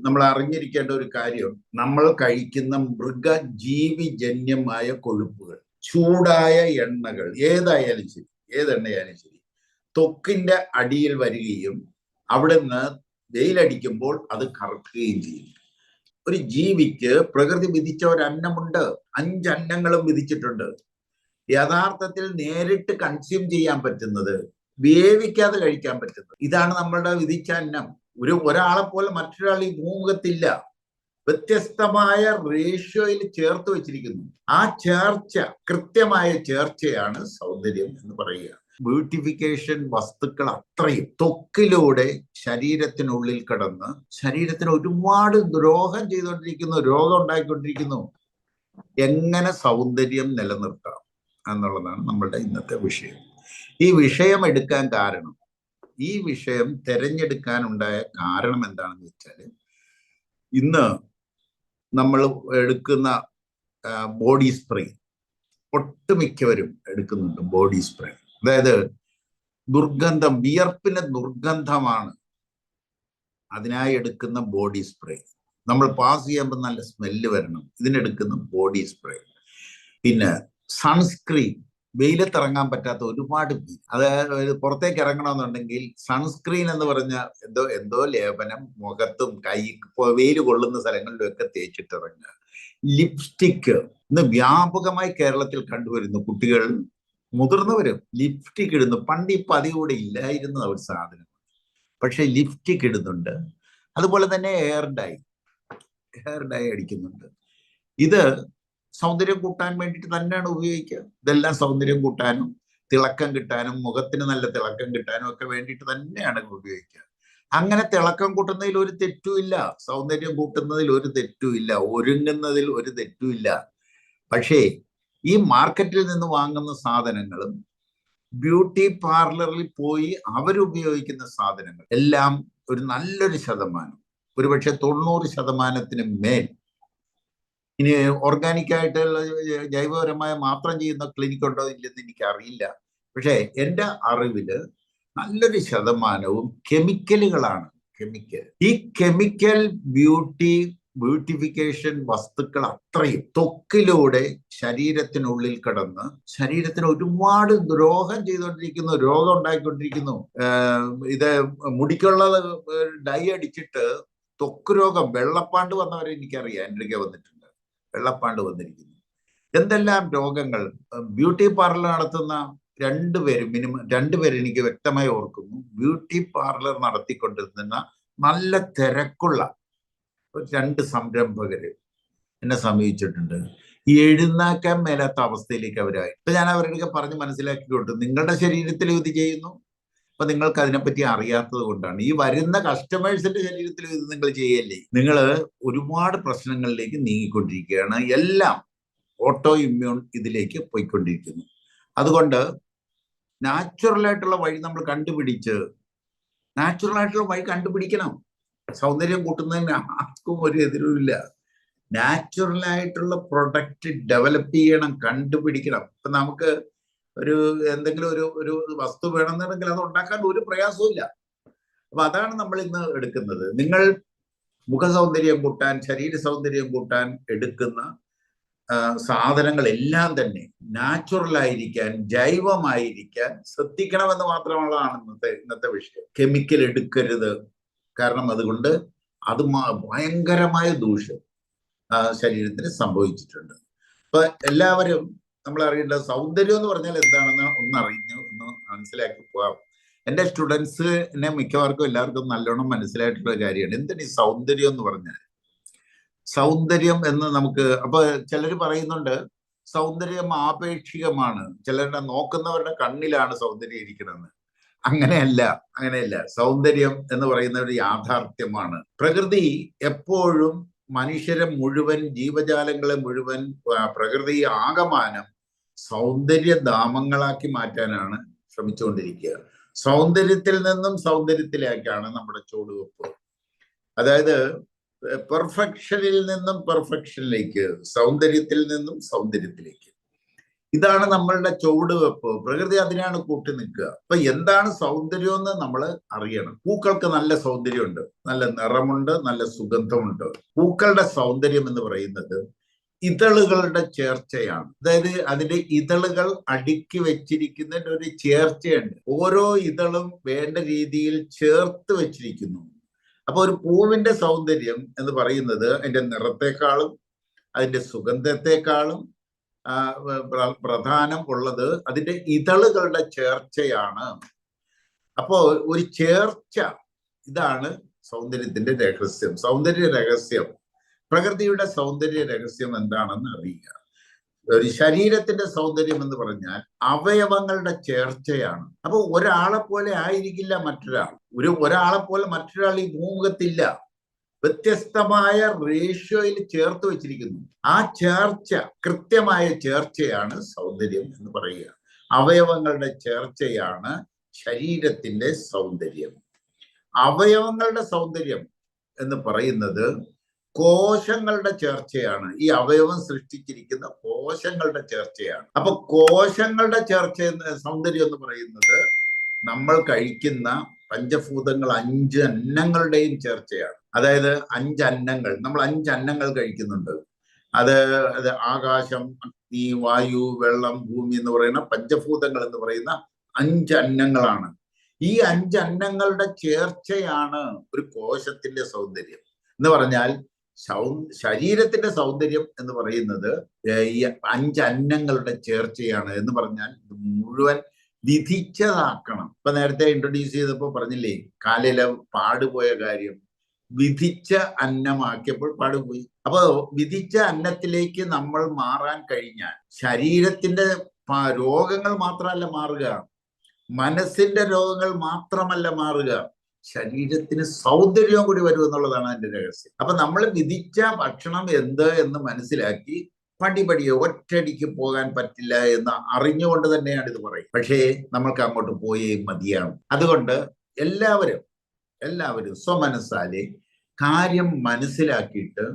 നമ്മൾ അറിഞ്ഞിരിക്കേണ്ട ഒരു കാര്യം, നമ്മൾ കഴിക്കുന്ന മൃഗജീവിജന്യമായ കൊഴുപ്പുകൾ, ചൂടായ എണ്ണകൾ, ഏതായാലും ശരി, ഏതെണ്ണയായാലും ശരി, ത്വക്കിന്റെ അടിയിൽ വരികയും അവിടുന്ന് വെയിലടിക്കുമ്പോൾ അത് കറുക്കുകയും ചെയ്യും. ഒരു ജീവിക്ക് പ്രകൃതി വിധിച്ച ഒരു അന്നമുണ്ട്, 5 അന്നങ്ങളും വിധിച്ചിട്ടുണ്ട്. യഥാർത്ഥത്തിൽ നേരിട്ട് കൺസ്യൂം ചെയ്യാൻ പറ്റുന്നത്, വേവിക്കാതെ കഴിക്കാൻ പറ്റുന്നത്, ഇതാണ് നമ്മളുടെ വിധിച്ച അന്നം. ഒരാളെ പോലെ മറ്റൊരാൾ ഈ ഭൂമുഖത്തില്ല. വ്യത്യസ്തമായ റേഷ്യോയിൽ ചേർത്ത് വെച്ചിരിക്കുന്നു. ആ ചേർച്ച, കൃത്യമായ ചേർച്ചയാണ് സൗന്ദര്യം എന്ന് പറയുക. ബ്യൂട്ടിഫിക്കേഷൻ വസ്തുക്കൾ അത്രയും ത്വക്കിലൂടെ ശരീരത്തിനുള്ളിൽ കടന്ന് ശരീരത്തിന് ഒരുപാട് ദ്രോഹം ചെയ്തുകൊണ്ടിരിക്കുന്നു, രോഗം ഉണ്ടായിക്കൊണ്ടിരിക്കുന്നു. എങ്ങനെ സൗന്ദര്യം നിലനിർത്താം എന്നുള്ളതാണ് നമ്മളുടെ ഇന്നത്തെ വിഷയം. ഈ വിഷയം എടുക്കാൻ കാരണം, ഈ വിഷയം തിരഞ്ഞെടുക്കാനുണ്ടായ കാരണം എന്താണെന്ന് വെച്ചാൽ, ഇന്ന് നമ്മൾ എടുക്കുന്ന ബോഡി സ്പ്രേ, ഒട്ടുമിക്കവരും എടുക്കുന്നുണ്ട് ബോഡി സ്പ്രേ. അതായത് ദുർഗന്ധം, വിയർപ്പിന് ദുർഗന്ധമാണ്, അതിനായി എടുക്കുന്ന ബോഡി സ്പ്രേ. നമ്മൾ പാസ് ചെയ്യുമ്പോൾ നല്ല സ്മെല്ല് വരണം, ഇതിനെടുക്കുന്ന ബോഡി സ്പ്രേ. പിന്നെ സൺസ്ക്രീൻ, വെയിലത്തിറങ്ങാൻ പറ്റാത്ത ഒരുപാട് പേര്, അതായത് പുറത്തേക്ക് ഇറങ്ങണമെന്നുണ്ടെങ്കിൽ സൺസ്ക്രീൻ എന്ന് പറഞ്ഞ എന്തോ ലേപനം മുഖത്തും കൈ വെയിൽ കൊള്ളുന്ന സ്ഥലങ്ങളിലും ഒക്കെ തേച്ചിട്ടിറങ്ങുക. ലിപ്സ്റ്റിക്ക് ഇന്ന് വ്യാപകമായി കേരളത്തിൽ കണ്ടുവരുന്നു. കുട്ടികൾ, മുതിർന്നവരും ലിപ്സ്റ്റിക് ഇടുന്നു. പണ്ട് ഈ പതിവ് കൂടെ ഇല്ലായിരുന്ന ഒരു സാധനം, പക്ഷെ ലിപ്സ്റ്റിക് ഇടുന്നുണ്ട്. അതുപോലെ തന്നെ ഹെയർ ഡൈ അടിക്കുന്നുണ്ട്. ഇത് സൗന്ദര്യം കൂട്ടാൻ വേണ്ടിയിട്ട് തന്നെയാണ് ഉപയോഗിക്കുക. ഇതെല്ലാം സൗന്ദര്യം കൂട്ടാനും തിളക്കം കിട്ടാനും മുഖത്തിന് നല്ല തിളക്കം കിട്ടാനും ഒക്കെ വേണ്ടിയിട്ട് തന്നെയാണ് ഉപയോഗിക്കുക. അങ്ങനെ തിളക്കം കൂട്ടുന്നതിൽ ഒരു തെറ്റുമില്ല, സൗന്ദര്യം കൂട്ടുന്നതിൽ ഒരു തെറ്റുമില്ല, ഒരുങ്ങുന്നതിൽ ഒരു തെറ്റുമില്ല. പക്ഷേ ഈ മാർക്കറ്റിൽ നിന്ന് വാങ്ങുന്ന സാധനങ്ങളും ബ്യൂട്ടി പാർലറിൽ പോയി അവരുപയോഗിക്കുന്ന സാധനങ്ങൾ എല്ലാം ഒരു നല്ലൊരു ശതമാനം, ഒരുപക്ഷെ 90% മേൽ, ഇനി ഓർഗാനിക്കായിട്ടുള്ള ജൈവപരമായ മാത്രം ചെയ്യുന്ന ക്ലിനിക് ഉണ്ടോ ഇല്ലെന്ന് എനിക്കറിയില്ല. പക്ഷെ എൻ്റെ അറിവില് നല്ലൊരു ശതമാനവും കെമിക്കലുകളാണ്. ഈ കെമിക്കൽ ബ്യൂട്ടിഫിക്കേഷൻ വസ്തുക്കൾ അത്രയും ത്വക്കിലൂടെ ശരീരത്തിനുള്ളിൽ കടന്ന് ശരീരത്തിന് ഒരുപാട് ദ്രോഹം ചെയ്തുകൊണ്ടിരിക്കുന്നു, രോഗം ഉണ്ടായിക്കൊണ്ടിരിക്കുന്നു. ഇത് മുടിക്കുള്ള ഡൈ അടിച്ചിട്ട് ത്വക്ക് രോഗം, വെള്ളപ്പാണ്ട് വന്നവരെ എനിക്കറിയാം, എൻ്റെ അടുക്കെ വന്നിട്ടുണ്ട്, വെള്ളപ്പാണ്ട് വന്നിരിക്കുന്നു. എന്തെല്ലാം രോഗങ്ങൾ. ബ്യൂട്ടി പാർലർ നടത്തുന്ന 2 പേര്, മിനിമം 2 പേര് എനിക്ക് വ്യക്തമായി ഓർക്കുന്നു. ബ്യൂട്ടി പാർലർ നടത്തിക്കൊണ്ടിരുന്ന നല്ല തിരക്കുള്ള 2 സംരംഭകര് എന്നെ സമീപിച്ചിട്ടുണ്ട്. എഴുന്നേക്കാൻ മേലാത്ത അവസ്ഥയിലേക്ക് അവരായി. ഇപ്പൊ ഞാൻ അവരുടെ പറഞ്ഞ് മനസ്സിലാക്കിക്കൊണ്ട്, നിങ്ങളുടെ ശരീരത്തിൽ ഇത് ചെയ്യുന്നു, അപ്പൊ നിങ്ങൾക്ക് അതിനെപ്പറ്റി അറിയാത്തത് കൊണ്ടാണ്. ഈ വരുന്ന കസ്റ്റമേഴ്സിന്റെ ശരീരത്തിൽ ഇത് നിങ്ങൾ ചെയ്യല്ലേ. നിങ്ങൾ ഒരുപാട് പ്രശ്നങ്ങളിലേക്ക് നീങ്ങിക്കൊണ്ടിരിക്കുകയാണ്. എല്ലാം ഓട്ടോ ഇമ്മ്യൂൺ ഇതിലേക്ക് പോയിക്കൊണ്ടിരിക്കുന്നു. അതുകൊണ്ട് നാച്ചുറലായിട്ടുള്ള വഴി നമ്മൾ കണ്ടുപിടിക്കണം. സൗന്ദര്യം കൂട്ടുന്നതിന് ആർക്കും ഒരു എതിരുമില്ല. നാച്ചുറലായിട്ടുള്ള പ്രൊഡക്റ്റ് ഡെവലപ്പ് ചെയ്യണം, കണ്ടുപിടിക്കണം. ഇപ്പൊ നമുക്ക് എന്തെങ്കിലും ഒരു വസ്തു വേണമെന്നുണ്ടെങ്കിൽ അത് ഉണ്ടാക്കാൻ ഒരു പ്രയാസവും ഇല്ല. അപ്പൊ അതാണ് നമ്മൾ ഇന്ന് എടുക്കുന്നത്. നിങ്ങൾ മുഖ സൗന്ദര്യം കൂട്ടാൻ, ശരീര സൗന്ദര്യം കൂട്ടാൻ എടുക്കുന്ന സാധനങ്ങളെല്ലാം തന്നെ നാച്ചുറൽ ആയിരിക്കാൻ, ജൈവമായിരിക്കാൻ ശ്രദ്ധിക്കണമെന്ന് മാത്രമുള്ളതാണ് ഇന്നത്തെ വിഷയം. കെമിക്കൽ എടുക്കരുത്, കാരണം അതുകൊണ്ട് അത് ഭയങ്കരമായ ദൂഷ്യം ശരീരത്തിന് സംഭവിച്ചിട്ടുണ്ട്. അപ്പൊ എല്ലാവരും നമ്മൾ അറിയേണ്ട സൗന്ദര്യം എന്ന് പറഞ്ഞാൽ എന്താണെന്ന് ഒന്ന് മനസ്സിലാക്കി പോകാം. എൻ്റെ സ്റ്റുഡൻസിനെ മിക്കവാർക്കും എല്ലാവർക്കും നല്ലോണം മനസ്സിലായിട്ടുള്ള കാര്യമാണ് എന്താണ് ഈ സൗന്ദര്യം എന്ന് പറഞ്ഞാൽ. സൗന്ദര്യം എന്ന് നമുക്ക്, അപ്പൊ ചിലർ പറയുന്നുണ്ട് സൗന്ദര്യം ആപേക്ഷികമാണ്, ചിലരുടെ നോക്കുന്നവരുടെ കണ്ണിലാണ് സൗന്ദര്യം ഇരിക്കണമെന്ന്. അങ്ങനെയല്ല. സൗന്ദര്യം എന്ന് പറയുന്ന ഒരു യാഥാർത്ഥ്യമാണ്. പ്രകൃതി എപ്പോഴും മനുഷ്യരെ മുഴുവൻ, ജീവജാലങ്ങളെ മുഴുവൻ, പ്രകൃതി ആകമാനം സൗന്ദര്യധാമങ്ങളാക്കി മാറ്റാനാണ് ശ്രമിച്ചുകൊണ്ടിരിക്കുക. സൗന്ദര്യത്തിൽ നിന്നും സൗന്ദര്യത്തിലേക്കാണ് നമ്മുടെ ചുവടുവെപ്പ്. അതായത് പെർഫെക്ഷനിൽ നിന്നും പെർഫെക്ഷനിലേക്ക്, സൗന്ദര്യത്തിൽ നിന്നും സൗന്ദര്യത്തിലേക്ക്. ഇതാണ് നമ്മളുടെ ചുവടുവെപ്പ്. പ്രകൃതി അതിനാണ് കൂട്ടി നിൽക്കുക. അപ്പൊ എന്താണ് സൗന്ദര്യം എന്ന് നമ്മൾ അറിയണം. പൂക്കൾക്ക് നല്ല സൗന്ദര്യമുണ്ട്, നല്ല നിറമുണ്ട്, നല്ല സുഗന്ധമുണ്ട്. പൂക്കളുടെ സൗന്ദര്യം എന്ന് പറയുന്നത് ഇതളുകളുടെ ചേർച്ചയാണ്. അതായത് അതിന്റെ ഇതളുകൾ അടുക്കി വെച്ചിരിക്കുന്നതിന്റെ ഒരു ചേർച്ചയുണ്ട്. ഓരോ ഇതളും വേണ്ട രീതിയിൽ ചേർത്ത് വെച്ചിരിക്കുന്നു. അപ്പൊ ഒരു പൂവിന്റെ സൗന്ദര്യം എന്ന് പറയുന്നത് അതിന്റെ നിറത്തെക്കാളും അതിന്റെ സുഗന്ധത്തെക്കാളും പ്രധാനം ഉള്ളത് അതിന്റെ ഇതളുകളുടെ ചേർച്ചയാണ്. അപ്പോ ഒരു ചേർച്ച, ഇതാണ് സൗന്ദര്യത്തിന്റെ രഹസ്യം. സൗന്ദര്യ രഹസ്യം, പ്രകൃതിയുടെ സൗന്ദര്യ രഹസ്യം എന്താണെന്ന് അറിയുക. ഒരു ശരീരത്തിന്റെ സൗന്ദര്യം എന്ന് പറഞ്ഞാൽ അവയവങ്ങളുടെ ചേർച്ചയാണ്. അപ്പൊ ഒരാളെ പോലെ ആയിരിക്കില്ല മറ്റൊരാൾ. ഒരാളെ പോലെ മറ്റൊരാൾ ഈ ഭൂമുഖത്തില്ല. വ്യത്യസ്തമായ റേഷ്യോയിൽ ചേർത്ത് വെച്ചിരിക്കുന്നു. ആ ചേർച്ച, കൃത്യമായ ചേർച്ചയാണ് സൗന്ദര്യം എന്ന് പറയുക. അവയവങ്ങളുടെ ചേർച്ചയാണ് ശരീരത്തിന്റെ സൗന്ദര്യം. അവയവങ്ങളുടെ സൗന്ദര്യം എന്ന് പറയുന്നത് കോശങ്ങളുടെ ചേർച്ചയാണ്. ഈ അവയവം സൃഷ്ടിച്ചിരിക്കുന്ന കോശങ്ങളുടെ ചേർച്ചയാണ്. അപ്പൊ കോശങ്ങളുടെ ചേർച്ച സൗന്ദര്യം എന്ന് പറയുന്നത് നമ്മൾ കഴിക്കുന്ന പഞ്ചഭൂതങ്ങൾ 5 അന്നങ്ങളുടെയും ചേർച്ചയാണ്. അതായത് 5 അന്നങ്ങൾ, നമ്മൾ 5 അന്നങ്ങൾ കഴിക്കുന്നുണ്ട്. അത് ആകാശം, അഗ്നി, വായു, വെള്ളം, ഭൂമി എന്ന് പറയുന്ന പഞ്ചഭൂതങ്ങൾ എന്ന് പറയുന്ന 5 അന്നങ്ങളാണ്. ഈ 5 അന്നങ്ങളുടെ ചേർച്ചയാണ് ഒരു കോശത്തിന്റെ സൗന്ദര്യം എന്ന് പറഞ്ഞാൽ. ശരീരത്തിന്റെ സൗന്ദര്യം എന്ന് പറയുന്നത് ഈ 5 അന്നങ്ങളുടെ ചേർച്ചയാണ് എന്ന് പറഞ്ഞാൽ ഇത് മുഴുവൻ വിധിച്ചതാക്കണം. ഇപ്പൊ നേരത്തെ ഇൻട്രൊഡ്യൂസ് ചെയ്തപ്പോ പറഞ്ഞില്ലേ, കാലിലെ പാടുപോയ കാര്യം. വിധിച്ച അന്നമാക്കിയപ്പോൾ പാടുപോയി. അപ്പൊ വിധിച്ച അന്നത്തിലേക്ക് നമ്മൾ മാറാൻ കഴിഞ്ഞാൽ ശരീരത്തിന്റെ രോഗങ്ങൾ മാത്രമല്ല മാറുക, മനസ്സിന്റെ രോഗങ്ങൾ മാത്രമല്ല മാറുക, ശരീരത്തിന് സൗന്ദര്യവും കൂടി വരും എന്നുള്ളതാണ് അതിന്റെ രഹസ്യം. അപ്പൊ നമ്മൾ വിധിച്ച ഭക്ഷണം എന്ത് എന്ന് മനസ്സിലാക്കി പടിപടിയോ ഒറ്റയടിക്ക് പോകാൻ പറ്റില്ല എന്ന് അറിഞ്ഞുകൊണ്ട് തന്നെയാണ് ഇത് പറയും. പക്ഷേ നമ്മൾക്ക് അങ്ങോട്ട് പോയേ മതിയാവും. അതുകൊണ്ട് എല്ലാവരും സ്വമനസ്സാലെ കാര്യം മനസ്സിലാക്കിയിട്ട്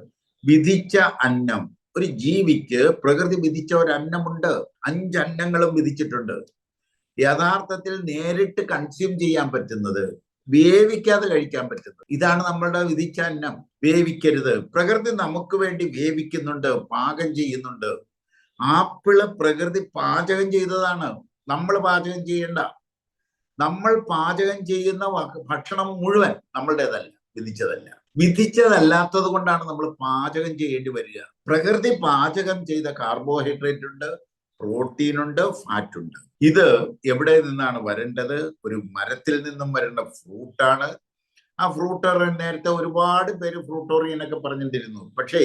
വിധിച്ച അന്നം, ഒരു ജീവിക്ക് പ്രകൃതി വിധിച്ച ഒരു അന്നമുണ്ട്. 5 അന്നങ്ങളും വിധിച്ചിട്ടുണ്ട്. യഥാർത്ഥത്തിൽ നേരിട്ട് കൺസ്യൂം ചെയ്യാൻ പറ്റുന്നത്, വേവിക്കാതെ കഴിക്കാൻ പറ്റുന്നത്, ഇതാണ് നമ്മളുടെ വിധിച്ച അന്നം. വേവിക്കരുത്. പ്രകൃതി നമുക്ക് വേണ്ടി വേവിക്കുന്നുണ്ട്, പാകം ചെയ്യുന്നുണ്ട്. ആപ്പിള് പ്രകൃതി പാചകം ചെയ്തതാണ്, നമ്മൾ പാചകം ചെയ്യേണ്ട. നമ്മൾ പാചകം ചെയ്യുന്ന ഭക്ഷണം മുഴുവൻ നമ്മളുടേതല്ല, വിധിച്ചതല്ല. വിധിച്ചതല്ലാത്തത് കൊണ്ടാണ് നമ്മൾ പാചകം ചെയ്യേണ്ടി വരിക. പ്രകൃതി പാചകം ചെയ്ത കാർബോഹൈഡ്രേറ്റ് ഉണ്ട്, പ്രോട്ടീൻ ഉണ്ട്, ഫാറ്റ് ഉണ്ട്. ഇത് എവിടെ നിന്നാണ് വരേണ്ടത്? ഒരു മരത്തിൽ നിന്നും വരേണ്ട ഫ്രൂട്ടാണ്. ആ ഫ്രൂട്ട് നേരത്തെ ഒരുപാട് പേര് ഫ്രൂട്ടോറിയനൊക്കെ പറഞ്ഞിട്ടിരുന്നു. പക്ഷേ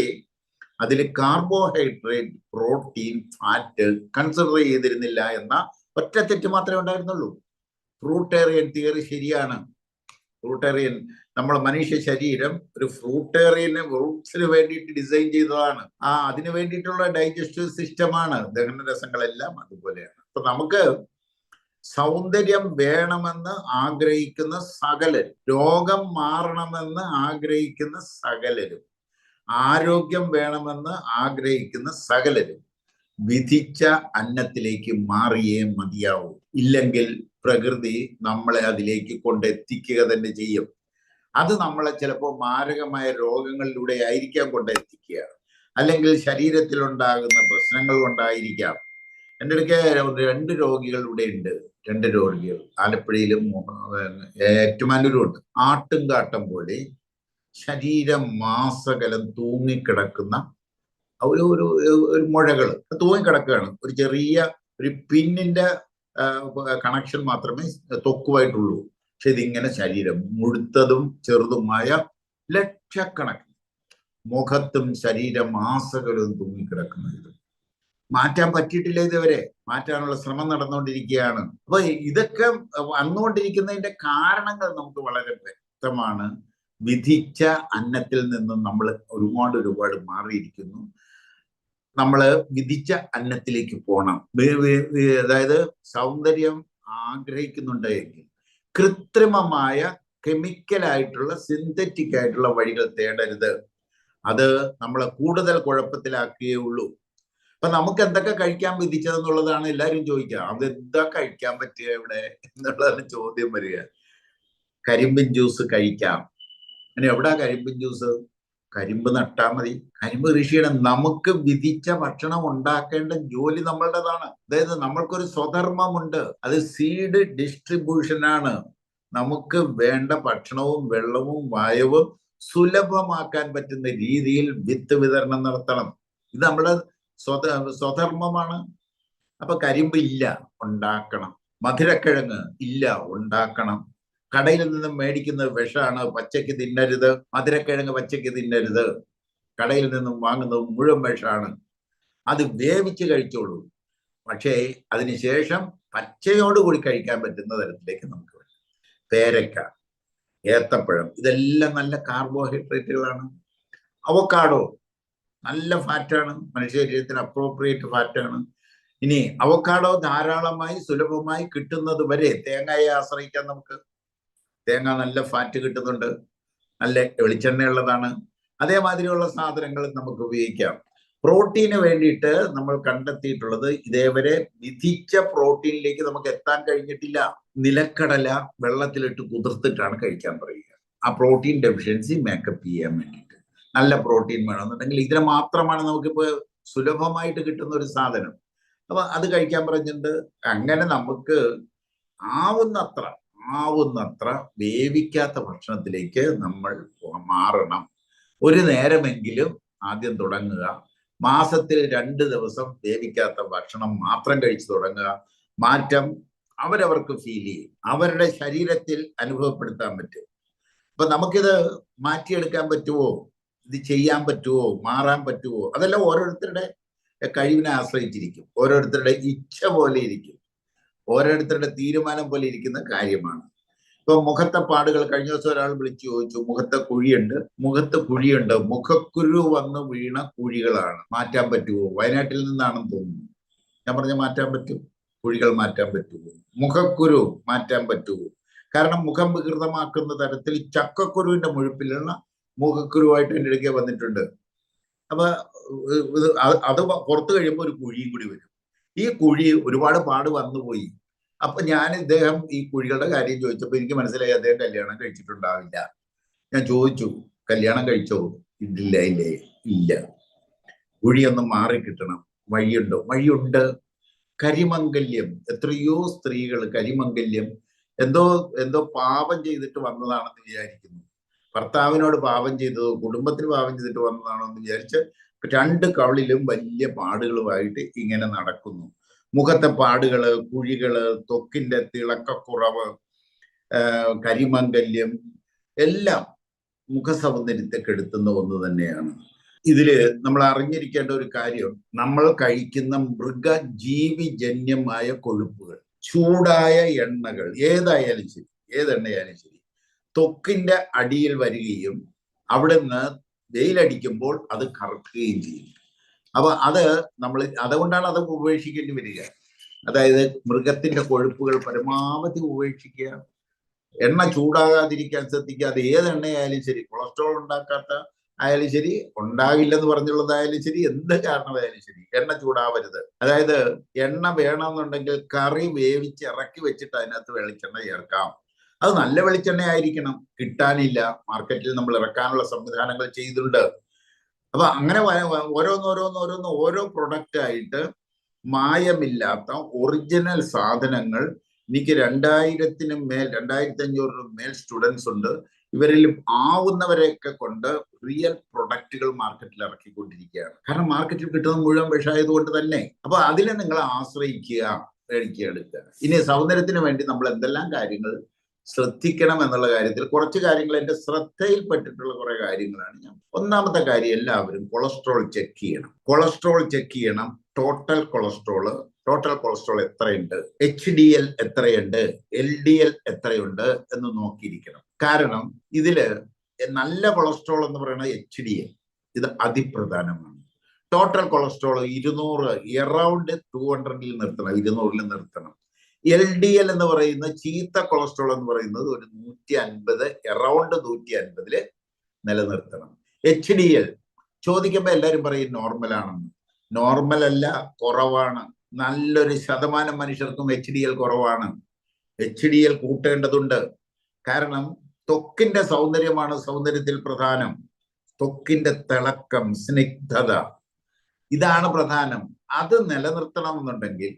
അതിൽ കാർബോഹൈഡ്രേറ്റ്, പ്രോട്ടീൻ, ഫാറ്റ് കൺസിഡർ ചെയ്തിരുന്നില്ല എന്ന ഒറ്റ തെറ്റ് മാത്രമേ ഉണ്ടായിരുന്നുള്ളൂ. ഫ്രൂട്ടേറിയൻ തിയറി ശരിയാണ്. ഫ്രൂട്ടേറിയൻ, നമ്മളെ മനുഷ്യ ശരീരം ഒരു ഫ്രൂട്ട്സിന് വേണ്ടിയിട്ട് ഡിസൈൻ ചെയ്തതാണ്. അതിനു വേണ്ടിയിട്ടുള്ള ഡൈജസ്റ്റീവ് സിസ്റ്റമാണ്. ദഹനരസങ്ങളെല്ലാം അതുപോലെയാണ്. അപ്പൊ നമുക്ക് സൗന്ദര്യം വേണമെന്ന് ആഗ്രഹിക്കുന്ന സകലരും, രോഗം മാറണമെന്ന് ആഗ്രഹിക്കുന്ന സകലരും, ആരോഗ്യം വേണമെന്ന് ആഗ്രഹിക്കുന്ന സകലരും വിധിച്ച അന്നത്തിലേക്ക് മാറിയേ മതിയാവൂ. ഇല്ലെങ്കിൽ പ്രകൃതി നമ്മളെ അതിലേക്ക് കൊണ്ടെത്തിക്കുക തന്നെ ചെയ്യും. അത് നമ്മളെ ചിലപ്പോൾ മാരകമായ രോഗങ്ങളിലൂടെ ആയിരിക്കാം കൊണ്ടെത്തിക്കുക, അല്ലെങ്കിൽ ശരീരത്തിലുണ്ടാകുന്ന പ്രശ്നങ്ങൾ കൊണ്ടായിരിക്കാം. എൻ്റെ അടുക്കെ 2 രോഗികൾ ഇവിടെ ഉണ്ട്. 2 രോഗികൾ ആലപ്പുഴയിലും ഏറ്റുമാനൂരും ഉണ്ട്. ആട്ടുംകാട്ടം പോലെ ശരീരം മാസകലം തൂങ്ങിക്കിടക്കുന്ന ഒരു മുഴകൾ തൂങ്ങിക്കിടക്കുകയാണ്. ഒരു ചെറിയ ഒരു പിന്നിന്റെ കണക്ഷൻ മാത്രമേ ത്വക്കുമായിട്ടുള്ളൂ. പക്ഷെ ഇതിങ്ങനെ ശരീരം മുഴുത്തതും ചെറുതുമായ ലക്ഷക്കണക്കിന് മുഖത്തും ശരീരം മാസകലവും തൂങ്ങിക്കിടക്കുന്നത് മാറ്റാൻ പറ്റിയിട്ടില്ല. ഇതുവരെ മാറ്റാനുള്ള ശ്രമം നടന്നുകൊണ്ടിരിക്കുകയാണ്. അപ്പൊ ഇതൊക്കെ വന്നുകൊണ്ടിരിക്കുന്നതിന്റെ കാരണങ്ങൾ നമുക്ക് വളരെ വ്യക്തമാണ്. വിധിച്ച അന്നത്തിൽ നിന്നും നമ്മൾ ഒരുപാട് മാറിയിരിക്കുന്നു. നമ്മൾ വിധിച്ച അന്നത്തിലേക്ക് പോകണം. അതായത് സൗന്ദര്യം ആഗ്രഹിക്കുന്നുണ്ടെങ്കിൽ കൃത്രിമമായ കെമിക്കലായിട്ടുള്ള സിന്തറ്റിക് ആയിട്ടുള്ള വഴികൾ തേടരുത്. അത് നമ്മളെ കൂടുതൽ കുഴപ്പത്തിലാക്കുകയേ ഉള്ളൂ. അപ്പൊ നമുക്ക് എന്തൊക്കെ കഴിക്കാൻ വിധിച്ചതെന്നുള്ളതാണ് എല്ലാവരും ചോദിക്കുക. അതെന്താ കഴിക്കാൻ പറ്റുക ഇവിടെ എന്നുള്ളതാണ് ചോദ്യം വരിക. കരിമ്പിൻ ജ്യൂസ് കഴിക്കാം. അങ്ങനെ എവിടാ കരിമ്പിൻ ജ്യൂസ്? കരിമ്പ് നട്ടാ മതി. കരിമ്പ് കൃഷിയുടെ നമുക്ക് വിധിച്ച ഭക്ഷണം ഉണ്ടാക്കേണ്ട ജോലി നമ്മളുടേതാണ്. അതായത് നമ്മൾക്കൊരു സ്വധർമ്മമുണ്ട്. അത് സീഡ് ഡിസ്ട്രിബ്യൂഷനാണ്. നമുക്ക് വേണ്ട ഭക്ഷണവും വെള്ളവും വായുവും സുലഭമാക്കാൻ പറ്റുന്ന രീതിയിൽ വിത്ത് വിതരണം നടത്തണം. ഇത് നമ്മുടെ സ്വധർമ്മമാണ്. അപ്പൊ കരിമ്പ് ഇല്ല, ഉണ്ടാക്കണം. മധുരക്കിഴങ്ങ് ഇല്ല, ഉണ്ടാക്കണം. കടയിൽ നിന്നും മേടിക്കുന്നത് വിഷമാണ്, പച്ചയ്ക്ക് തിന്നരുത്. മധുരക്കിഴങ്ങ് പച്ചയ്ക്ക് തിന്നരുത്. കടയിൽ നിന്നും വാങ്ങുന്നത് മുഴുവൻ വിഷമാണ്. അത് വേവിച്ച് കഴിച്ചോളൂ. പക്ഷേ അതിനുശേഷം പച്ചയോടുകൂടി കഴിക്കാൻ പറ്റുന്ന തരത്തിലേക്ക് നമുക്ക് വേണം. പേരക്ക, ഏത്തപ്പഴം, ഇതെല്ലാം നല്ല കാർബോഹൈഡ്രേറ്റുകളാണ്. അവക്കാഡോ നല്ല ഫാറ്റാണ്, മനുഷ്യ ശരീരത്തിന് അപ്രോപ്രിയേറ്റ് ഫാറ്റാണ്. ഇനി അവക്കാഡോ ധാരാളമായി സുലഭമായി കിട്ടുന്നത് വരെ തേങ്ങയെ ആശ്രയിക്കാൻ നമുക്ക്. തേങ്ങ നല്ല ഫാറ്റ് കിട്ടുന്നുണ്ട്, നല്ല വെളിച്ചെണ്ണയുള്ളതാണ്. അതേമാതിരിയുള്ള സാധനങ്ങൾ നമുക്ക് ഉപയോഗിക്കാം. പ്രോട്ടീന് വേണ്ടിയിട്ട് നമ്മൾ കണ്ടെത്തിയിട്ടുള്ളത് ഇതേവരെ വിധിച്ച പ്രോട്ടീനിലേക്ക് നമുക്ക് എത്താൻ കഴിഞ്ഞിട്ടില്ല. നിലക്കടല വെള്ളത്തിലിട്ട് കുതിർത്തിട്ടാണ് കഴിക്കാൻ പറയുക. ആ പ്രോട്ടീൻ ഡെഫിഷ്യൻസി മേക്കപ്പ് ചെയ്യാൻ വേണ്ടിയിട്ട്. നല്ല പ്രോട്ടീൻ വേണമെന്നുണ്ടെങ്കിൽ ഇതിനെ മാത്രമാണ് നമുക്കിപ്പോൾ സുലഭമായിട്ട് കിട്ടുന്ന ഒരു സാധനം. അപ്പൊ അത് കഴിക്കാൻ പറഞ്ഞിട്ടുണ്ട്. അങ്ങനെ നമുക്ക് ആവുന്നത്ര വേവിക്കാത്ത ഭക്ഷണത്തിലേക്ക് നമ്മൾ മാറണം. ഒരു നേരമെങ്കിലും ആദ്യം തുടങ്ങുക. മാസത്തിൽ 2 ദിവസം വേവിക്കാത്ത ഭക്ഷണം മാത്രം കഴിച്ചു തുടങ്ങുക. മാറ്റം അവരവർക്ക് ഫീൽ ചെയ്യും, അവരുടെ ശരീരത്തിൽ അനുഭവപ്പെടുത്താൻ പറ്റും. അപ്പൊ നമുക്കിത് മാറ്റിയെടുക്കാൻ പറ്റുമോ, ഇത് ചെയ്യാൻ പറ്റുമോ, മാറാൻ പറ്റുമോ, അതെല്ലാം ഓരോരുത്തരുടെ കഴിവിനെ ആശ്രയിച്ചിരിക്കും, ഓരോരുത്തരുടെ ഇച്ഛ പോലെ ഇരിക്കും, ഓരോരുത്തരുടെ തീരുമാനം പോലെ ഇരിക്കുന്ന കാര്യമാണ്. ഇപ്പൊ മുഖത്തെ പാടുകൾ, കഴിഞ്ഞ ദിവസം ഒരാൾ വിളിച്ചു ചോദിച്ചു, മുഖത്ത് കുഴിയുണ്ട്, മുഖക്കുരു വന്ന് വീണ കുഴികളാണ്, മാറ്റാൻ പറ്റുമോ? വയനാട്ടിൽ നിന്നാണെന്ന് തോന്നുന്നു. ഞാൻ പറഞ്ഞ മാറ്റാൻ പറ്റും, കുഴികൾ മാറ്റാൻ പറ്റുമോ? മുഖക്കുരു മാറ്റാൻ പറ്റുമോ? കാരണം മുഖം വികൃതമാക്കുന്ന തരത്തിൽ ചക്കക്കുരുവിന്റെ മുഴുപ്പിലുള്ള മുഖക്കുരുവായിട്ട് എൻ്റെ അടുക്കെ വന്നിട്ടുണ്ട്. അപ്പൊ അത് പുറത്തു കഴിയുമ്പോൾ ഒരു കുഴിയും കൂടി വരും. ഈ കുഴി ഒരുപാട് പാട് വന്നുപോയി. അപ്പൊ ഇദ്ദേഹം ഈ കുഴികളുടെ കാര്യം ചോദിച്ചപ്പോൾ എനിക്ക് മനസ്സിലായി അദ്ദേഹം കല്യാണം കഴിച്ചിട്ടുണ്ടാവില്ല. ഞാൻ ചോദിച്ചു, കല്യാണം കഴിച്ചോ? ഇല്ല. കുഴിയൊന്നും മാറിക്കിട്ടണം, വഴിയുണ്ടോ? വഴിയുണ്ട്. കരിമംഗല്യം, എത്രയോ സ്ത്രീകൾ കരിമംഗല്യം എന്തോ പാപം ചെയ്തിട്ട് വന്നതാണെന്ന് വിചാരിക്കുന്നു. ഭർത്താവിനോട് പാപം ചെയ്തതോ കുടുംബത്തിന് പാപം ചെയ്തിട്ട് വന്നതാണോ എന്ന് വിചാരിച്ച് 2 കവിളിലും വലിയ പാടുകളുമായിട്ട് ഇങ്ങനെ നടക്കുന്നു. മുഖത്തെ പാടുകള്, കുഴികള്, ത്വക്കിന്റെ തിളക്കക്കുറവ്, കരിമംഗല്യം എല്ലാം മുഖസൗന്ദര്യത്തെ കെടുത്തുന്ന ഒന്ന് തന്നെയാണ്. ഇതില് നമ്മൾ അറിഞ്ഞിരിക്കേണ്ട ഒരു കാര്യം, നമ്മൾ കഴിക്കുന്ന മൃഗജീവിജന്യമായ കൊഴുപ്പുകൾ, ചൂടായ എണ്ണകൾ, ഏതെണ്ണയാലും ശരി, ത്വക്കിന്റെ അടിയിൽ വരികയും അവിടുന്ന് വെയിലടിക്കുമ്പോൾ അത് കറുക്കുകയും ചെയ്യും. അപ്പൊ അതുകൊണ്ടാണ് അത് ഉപേക്ഷിക്കേണ്ടി വരിക. അതായത് മൃഗത്തിന്റെ കൊഴുപ്പുകൾ പരമാവധി ഉപേക്ഷിക്കുക. എണ്ണ ചൂടാകാതിരിക്കാൻ ശ്രദ്ധിക്കുക. അത് ഏതെണ്ണയായാലും ശരി, കൊളസ്ട്രോൾ ഉണ്ടാക്കാത്ത ആയാലും ശരി, ഉണ്ടാകില്ലെന്ന് പറഞ്ഞുള്ളതായാലും ശരി, എന്ത് കാരണമായാലും ശരി, എണ്ണ ചൂടാവരുത്. അതായത് എണ്ണ വേണമെന്നുണ്ടെങ്കിൽ കറി വേവിച്ച് ഇറക്കി വെച്ചിട്ട് അതിനകത്ത് വെളിച്ചെണ്ണ ചേർക്കാം. അത് നല്ല വെളിച്ചെണ്ണ ആയിരിക്കണം, കിട്ടാനില്ല. മാർക്കറ്റിൽ നമ്മൾ ഇറക്കാനുള്ള സംവിധാനങ്ങൾ ചെയ്തിട്ടുണ്ട്. അപ്പൊ അങ്ങനെ ഓരോ പ്രൊഡക്റ്റ് ആയിട്ട് മായമില്ലാത്ത ഒറിജിനൽ സാധനങ്ങൾ എനിക്ക് 2000-നും മേൽ 2500-നും മേൽ സ്റ്റുഡൻസ് ഉണ്ട്. ഇവരിൽ ആവുന്നവരെയൊക്കെ കൊണ്ട് റിയൽ പ്രൊഡക്റ്റുകൾ മാർക്കറ്റിൽ ഇറക്കിക്കൊണ്ടിരിക്കുകയാണ്. കാരണം മാർക്കറ്റിൽ കിട്ടുന്ന മുഴുവൻ വിഷമായതുകൊണ്ട് തന്നെ. അപ്പൊ അതിനെ നിങ്ങൾ ആശ്രയിക്കുക, മേടിക്കുക, എടുക്കുക. ഇനി സൗന്ദര്യത്തിന് വേണ്ടി നമ്മൾ എന്തെല്ലാം കാര്യങ്ങൾ ശ്രദ്ധിക്കണം എന്നുള്ള കാര്യത്തിൽ കുറച്ച് കാര്യങ്ങൾ എൻ്റെ ശ്രദ്ധയിൽപ്പെട്ടിട്ടുള്ള കുറെ കാര്യങ്ങളാണ് ഞാൻ. ഒന്നാമത്തെ കാര്യം, എല്ലാവരും കൊളസ്ട്രോൾ ചെക്ക് ചെയ്യണം. ടോട്ടൽ കൊളസ്ട്രോൾ എത്രയുണ്ട്, HDL എത്രയുണ്ട്, LDL എത്രയുണ്ട് എന്ന് നോക്കിയിരിക്കണം. കാരണം ഇതില് നല്ല കൊളസ്ട്രോൾ എന്ന് പറയുന്നത് HDL, ഇത് അതിപ്രധാനമാണ്. ടോട്ടൽ കൊളസ്ട്രോൾ 200, എറൗണ്ട് 200-ൽ നിർത്തണം, 200-ൽ നിർത്തണം. LDL എന്ന് പറയുന്ന ചീത്ത കൊളസ്ട്രോൾ എന്ന് പറയുന്നത് ഒരു 150, എറൗണ്ട് 150-ല് നിലനിർത്തണം. HDL ചോദിക്കുമ്പോൾ എല്ലാവരും പറയും നോർമൽ ആണെന്ന്. നോർമൽ അല്ല, കുറവാണ്. നല്ലൊരു ശതമാനം മനുഷ്യർക്കും HDL കുറവാണ്. HDL കൂട്ടേണ്ടതുണ്ട്. കാരണം ത്വക്കിന്റെ സൗന്ദര്യമാണ് സൗന്ദര്യത്തിൽ പ്രധാനം. ത്വക്കിന്റെ തിളക്കം, സ്നിഗ്ധത, ഇതാണ് പ്രധാനം. അത് നിലനിർത്തണം എന്നുണ്ടെങ്കിൽ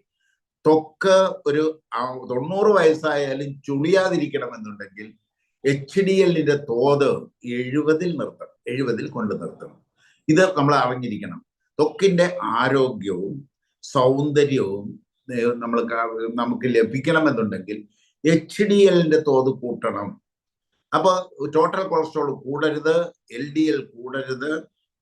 ത്വക്ക് ഒരു 90 വയസ്സായാലും ചുളിയാതിരിക്കണമെന്നുണ്ടെങ്കിൽ HDLന്റെ തോത് 70-ൽ നിർത്തണം, 70-ൽ കൊണ്ട് നിർത്തണം. ഇത് നമ്മൾ അറിഞ്ഞിരിക്കണം. ത്വക്കിന്റെ ആരോഗ്യവും സൗന്ദര്യവും നമുക്ക് ലഭിക്കണമെന്നുണ്ടെങ്കിൽ HDLന്റെ തോത് കൂട്ടണം. അപ്പൊ ടോട്ടൽ കൊളസ്ട്രോൾ കൂടരുത്, LDL കൂടരുത്,